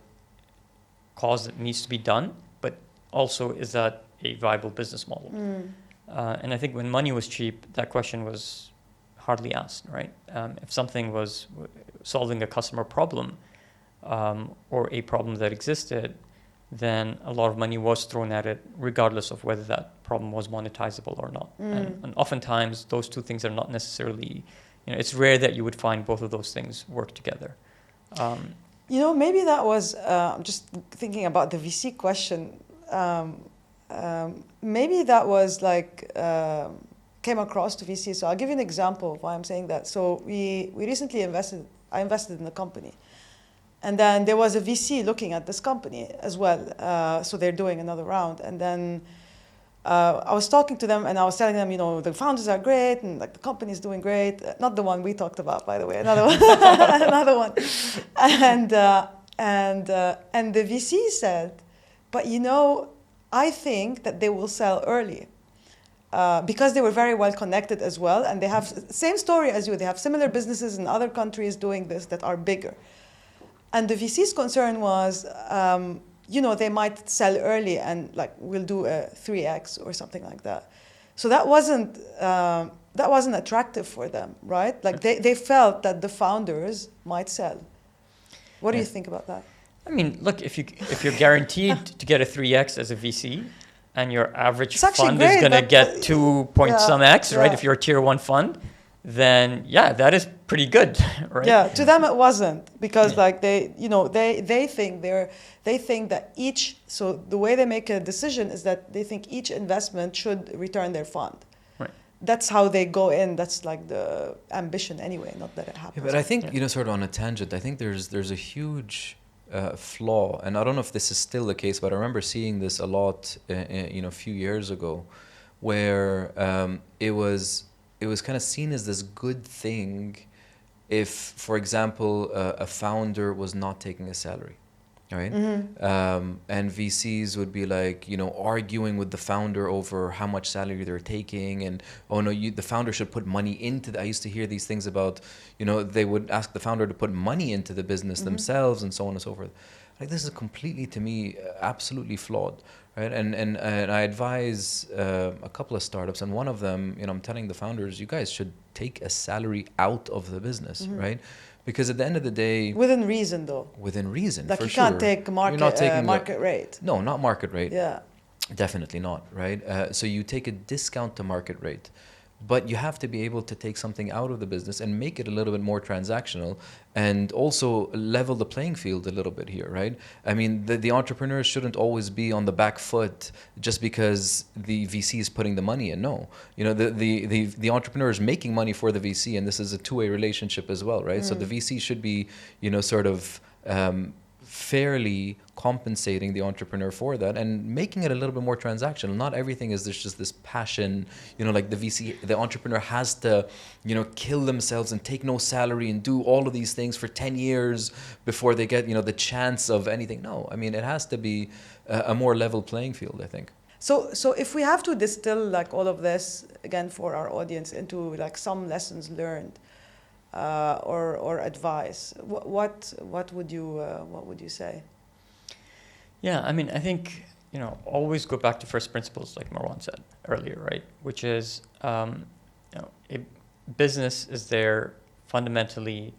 cause that needs to be done, but also, is that a viable business model? And I think when money was cheap, that question was hardly asked, right? If something was solving a customer problem, or a problem that existed, then a lot of money was thrown at it, regardless of whether that problem was monetizable or not. And oftentimes, those two things are not necessarily, you know, it's rare that you would find both of those things work together. You know, maybe that was, just thinking about the VC question, maybe that was like, came across to VC. So I'll give you an example of why I'm saying that. So we recently I invested in a company. And then there was a VC looking at this company as well. So they're doing another round. And then I was talking to them and I was telling them, the founders are great and like the company is doing great. Not the one we talked about, by the way, another one, another one. And the VC said, but I think that they will sell early. Because they were very well connected as well, and they have same story as you. They have similar businesses in other countries doing this that are bigger. And the VC's concern was, they might sell early and like we'll do a 3x or something like that. So that wasn't attractive for them, right? Like they felt that the founders might sell. What do you think about that? I mean, look, if you're guaranteed to get a 3x as a VC, and your average fund is going to get 2 point some X, right? If you're a tier 1 fund, then that is pretty good, right? Yeah, to them it wasn't because like they think that each, so the way they make a decision is that they think each investment should return their fund. Right. That's how they go in. That's like the ambition anyway, not that it happens. Yeah, but I think, sort of on a tangent, I think there's a huge flaw, and I don't know if this is still the case, but I remember seeing this a lot, a few years ago, where it was kind of seen as this good thing if, for example, a founder was not taking a salary, right? Mm-hmm. And VCs would be like, arguing with the founder over how much salary they're taking, and the founder should put money into I used to hear these things about, they would ask the founder to put money into the business themselves, and so on and so forth. Like, this is completely, to me, absolutely flawed, right? And I advise a couple of startups, and one of them, I'm telling the founders, you guys should take a salary out of the business, right? Because at the end of the day... Within reason, though. Within reason, like for you sure. can't take market rate. No, not market rate. Yeah. Definitely not, right? So you take a discount to market rate. But you have to be able to take something out of the business and make it a little bit more transactional, and also level the playing field a little bit here, right? I mean, the entrepreneurs shouldn't always be on the back foot just because the VC is putting the money in. No, the entrepreneur is making money for the VC, and this is a two-way relationship as well, right? So the VC should be, sort of fairly compensating the entrepreneur for that and making it a little bit more transactional. Not everything is just this passion, like the entrepreneur has to, kill themselves and take no salary and do all of these things for 10 years before they get, the chance of anything. No, I mean, it has to be a more level playing field, I think. So if we have to distill like all of this again for our audience into like some lessons learned, or advice, what would you say? Yeah, I mean, I think always go back to first principles, like Marwan said earlier, right? Which is a business is there fundamentally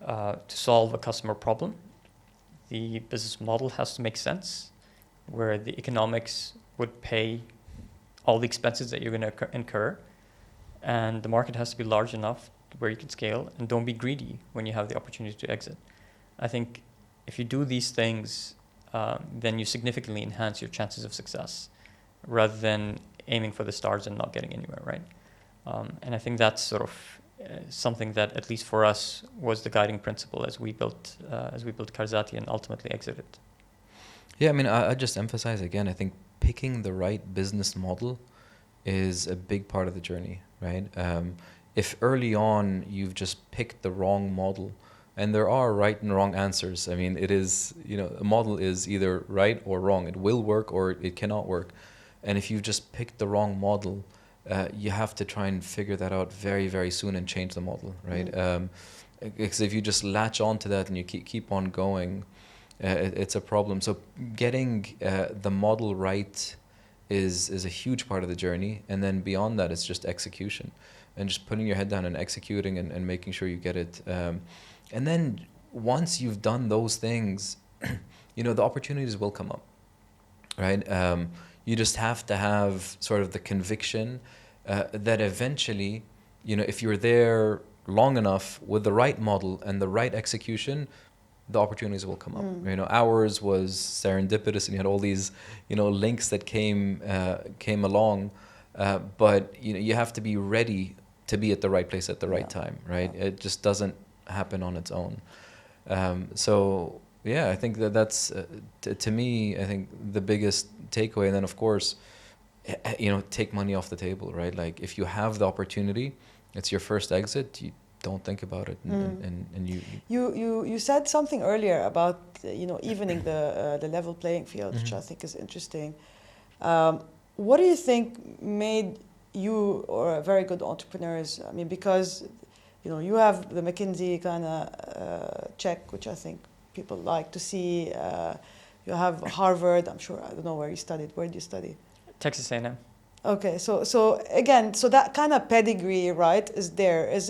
to solve a customer problem. The business model has to make sense, where the economics would pay all the expenses that you're going to incur, and the market has to be large enough where you can scale, and don't be greedy when you have the opportunity to exit. I think if you do these things, then you significantly enhance your chances of success rather than aiming for the stars and not getting anywhere, right? And I think that's sort of something that, at least for us, was the guiding principle as we built Karazati and ultimately exited. Yeah, I mean, I just emphasize again, I think picking the right business model is a big part of the journey, right? If early on you've just picked the wrong model, and there are right and wrong answers. I mean, it is, a model is either right or wrong. It will work or it cannot work. And if you've just picked the wrong model, you have to try and figure that out very, very soon and change the model, right? Because if you just latch on to that and you keep on going, it's a problem. So getting the model right is a huge part of the journey. And then beyond that, it's just execution. And just putting your head down and executing and making sure you get it. And then once you've done those things, the opportunities will come up, right? You just have to have sort of the conviction that eventually, if you're there long enough with the right model and the right execution, the opportunities will come up. Ours was serendipitous, and you had all these, links that came along. But you have to be ready to be at the right place at the right time, right? It just doesn't happen on its own. So yeah, I think that's to me, I think the biggest takeaway. And then of course, take money off the table, right? Like if you have the opportunity, it's your first exit. You don't think about it, and you said something earlier about evening the level playing field, which I think is interesting. What do you think made you or very good entrepreneurs? I mean, because you have the McKinsey kind of check, which I think people like to see. You have Harvard. I'm sure. I don't know where you studied. Where did you study? Texas A&M. Okay, so again, so that kind of pedigree, right, is there. Is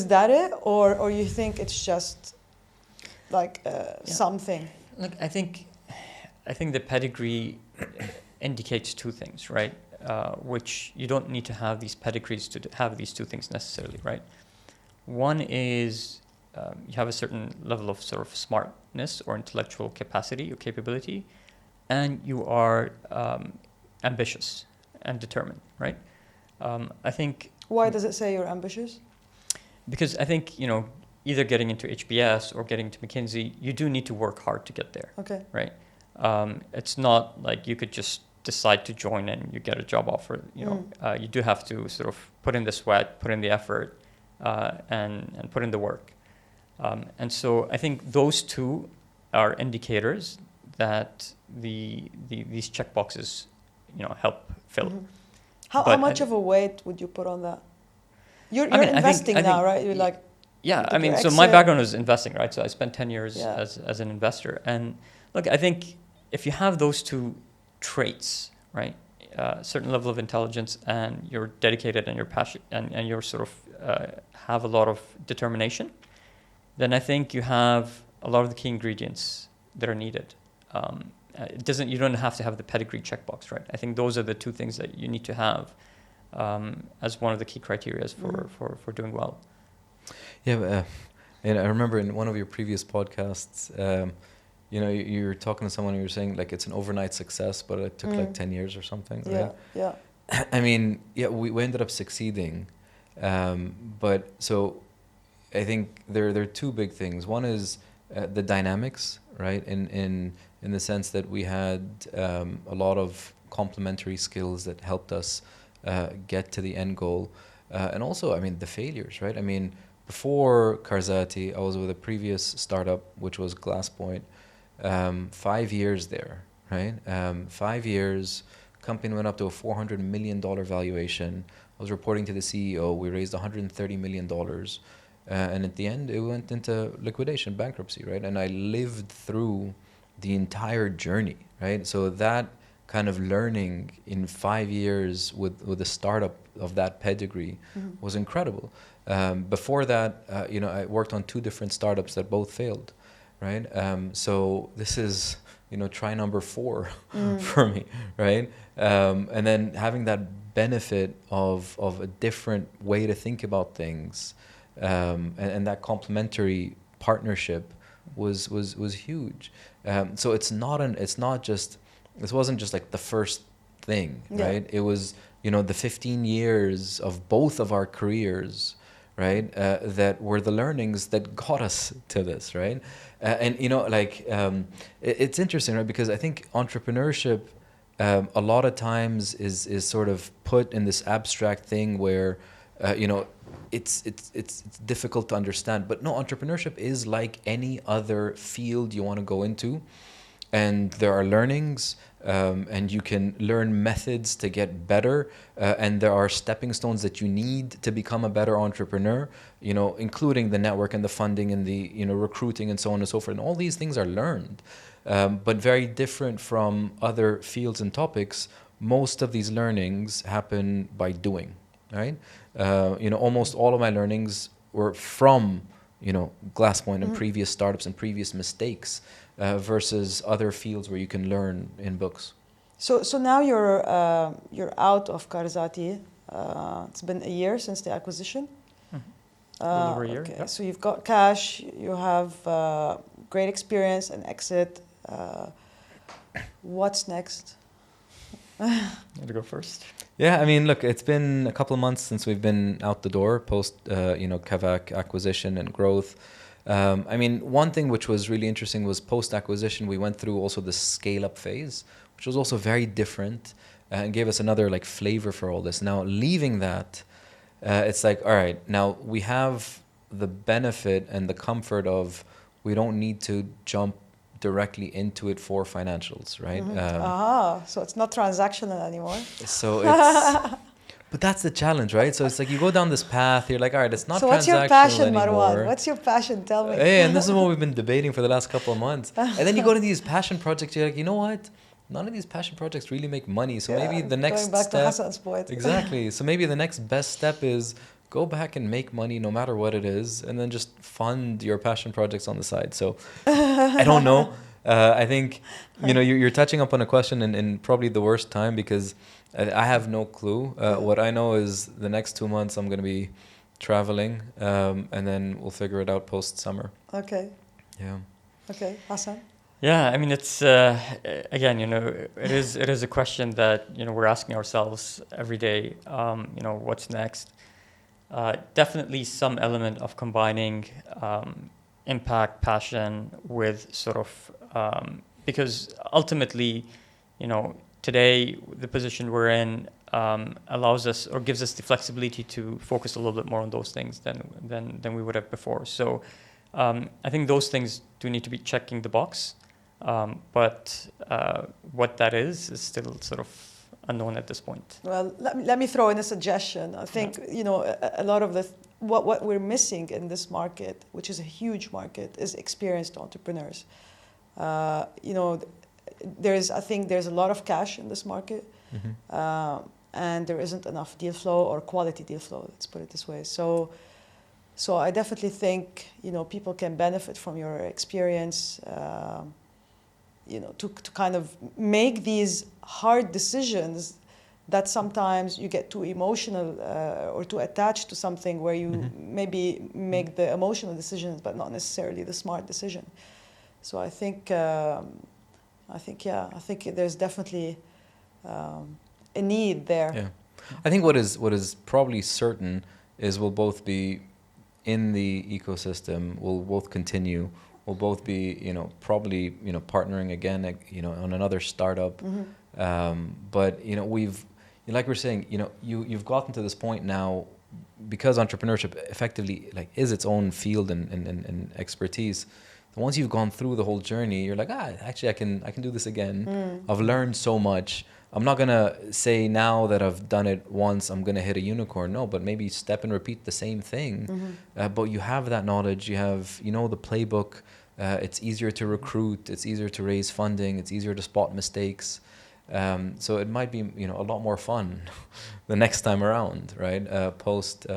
that it, or you think it's just like something? Look, I think the pedigree indicates two things, right? Which you don't need to have these pedigrees to have these two things necessarily, right? One is you have a certain level of sort of smartness or intellectual capacity or capability, and you are ambitious and determined, right? I think. Why does it say you're ambitious? Because I think, either getting into HBS or getting to McKinsey, you do need to work hard to get there. Okay. Right? It's not like you could just decide to join and you get a job offer. You do have to sort of put in the sweat, put in the effort, and put in the work. And so I think those two are indicators that these checkboxes, help fill. How much of a weight would you put on that? You're investing now, right? You're like. Yeah, I mean, so my background is investing, right? So I spent 10 years as an investor. And look, I think if you have those two traits, right, a certain level of intelligence and you're dedicated and you're passionate and you're sort of have a lot of determination, then I think you have a lot of the key ingredients that are needed. You don't have to have the pedigree checkbox, right? I think those are the two things that you need to have as one of the key criteria for doing well. Yeah, and I remember in one of your previous podcasts, you were talking to someone and you were saying like it's an overnight success, but it took like 10 years or something, right? Yeah. I mean, we ended up succeeding, but so I think there are two big things. One is the dynamics, right? In the sense that we had a lot of complementary skills that helped us get to the end goal. And also, I mean, the failures, right? I mean, before Carzaty, I was with a previous startup, which was Glasspoint. 5 years there, right? 5 years, company went up to a $400 million valuation. I was reporting to the CEO. We raised $130 million. And at the end, it went into liquidation, bankruptcy, right? And I lived through the entire journey, right? So that kind of learning in 5 years with a startup of that pedigree was incredible. Before that, I worked on 2 different startups that both failed, right? So this is, try number 4 for me, right? And then having that benefit of a different way to think about things, and that complementary partnership was huge. So this wasn't just like the first thing, right? It was, the 15 years of both of our careers, right? That were the learnings that got us to this, right? It's interesting, right? Because I think entrepreneurship, a lot of times is sort of put in this abstract thing where, it's difficult to understand. But no, entrepreneurship is like any other field you want to go into. And there are learnings, and you can learn methods to get better, and there are stepping stones that you need to become a better entrepreneur, including the network and the funding and the recruiting and so on and so forth. And all these things are learned, but very different from other fields and topics. Most of these learnings happen by doing, right? Almost all of my learnings were from Glasspoint and previous startups and previous mistakes. Versus other fields where you can learn in books. So now you're out of Karazati. It's been a year since the acquisition. A little over a year. Okay. Yeah. So you've got cash. You have great experience and exit. What's next? You want to go first? Yeah, I mean, look, it's been a couple of months since we've been out the door post, Kavak acquisition and growth. I mean, one thing which was really interesting was post-acquisition, we went through also the scale-up phase, which was also very different and gave us another like flavor for all this. Now, leaving that, it's like, all right, now we have the benefit and the comfort of we don't need to jump directly into it for financials, right? So it's not transactional anymore. So it's... But that's the challenge, right? So it's like you go down this path, you're like, all right, it's not transactional anymore. So what's your passion, Marwan? What's your passion? Tell me. Hey, and this is what we've been debating for the last couple of months. And then you go to these passion projects, you're like, you know what? None of these passion projects really make money. So maybe the next going back step... to Hassan's point. Exactly. So maybe the next best step is go back and make money no matter what it is, and then just fund your passion projects on the side. So I don't know. I think, you know, you're touching up on a question in probably the worst time, because I have no clue. What I know is the next 2 months I'm going to be traveling, and then we'll figure it out post-summer. Okay. Yeah. Okay. Hassan? Yeah, I mean, it's, again, you know, it is a question that, you know, we're asking ourselves every day, you know, what's next? Definitely some element of combining impact, passion with sort of, because ultimately, you know, today the position we're in allows us or gives us the flexibility to focus a little bit more on those things than we would have before. So I think those things do need to be checking the box. But what that is still sort of unknown at this point. Well, let me throw in a suggestion. I think, you know, a lot of what we're missing in this market, which is a huge market, is experienced entrepreneurs. You know, I think there's a lot of cash in this market, and there isn't enough deal flow or quality deal flow, let's put it this way. So I definitely think, you know, people can benefit from your experience, you know, to kind of make these hard decisions that sometimes you get too emotional or too attached to something where you maybe make the emotional decisions but not necessarily the smart decision. So I think there's definitely a need there. Yeah, I think what is probably certain is we'll both be in the ecosystem. We'll both continue. We'll both be, you know, probably, you know, partnering again, you know, on another startup. But, you know, like we're saying, you know, you've gotten to this point now because entrepreneurship effectively like is its own field and expertise. Once you've gone through the whole journey, you're like, actually, I can do this again. I've learned so much. I'm not gonna say now that I've done it once, I'm gonna hit a unicorn. No, but maybe step and repeat the same thing. But you have that knowledge. You know the playbook. It's easier to recruit. It's easier to raise funding. It's easier to spot mistakes. So it might be, you know, a lot more fun the next time around, right? Post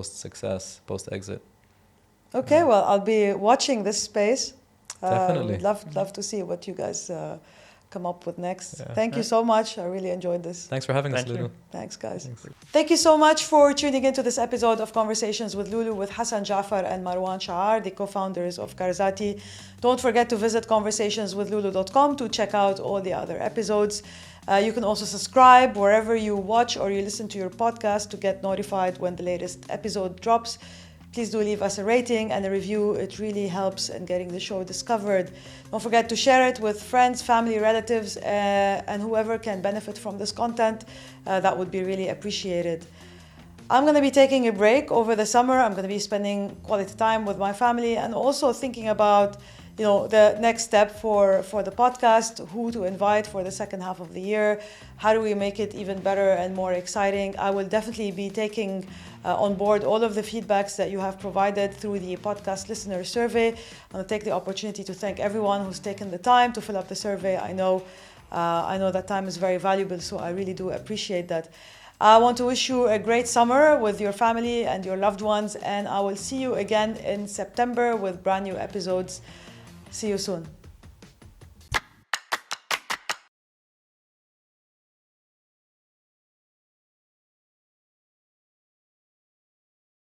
success, post exit. Okay, well, I'll be watching this space. Definitely. Would love to see what you guys come up with next. Yeah. Thank you so much. I really enjoyed this. Thanks for having us, Loulou. Thanks, guys. Thanks. Thank you so much for tuning into this episode of Conversations with Loulou with Hassan, Jaffar, and Marwan Chaar, the co-founders of Karazati. Don't forget to visit conversationswithloulou.com to check out all the other episodes. You can also subscribe wherever you watch or you listen to your podcast to get notified when the latest episode drops. Please do leave us a rating and a review. It really helps in getting the show discovered. Don't forget to share it with friends, family, relatives, and whoever can benefit from this content. That would be really appreciated. I'm going to be taking a break over the summer. I'm going to be spending quality time with my family and also thinking about, you know, the next step for the podcast, who to invite for the second half of the year, how do we make it even better and more exciting. I will definitely be taking on board all of the feedbacks that you have provided through the podcast listener survey. I'm going to take the opportunity to thank everyone who's taken the time to fill up the survey. I know that time is very valuable, so I really do appreciate that. I want to wish you a great summer with your family and your loved ones, and I will see you again in September with brand new episodes. See you soon.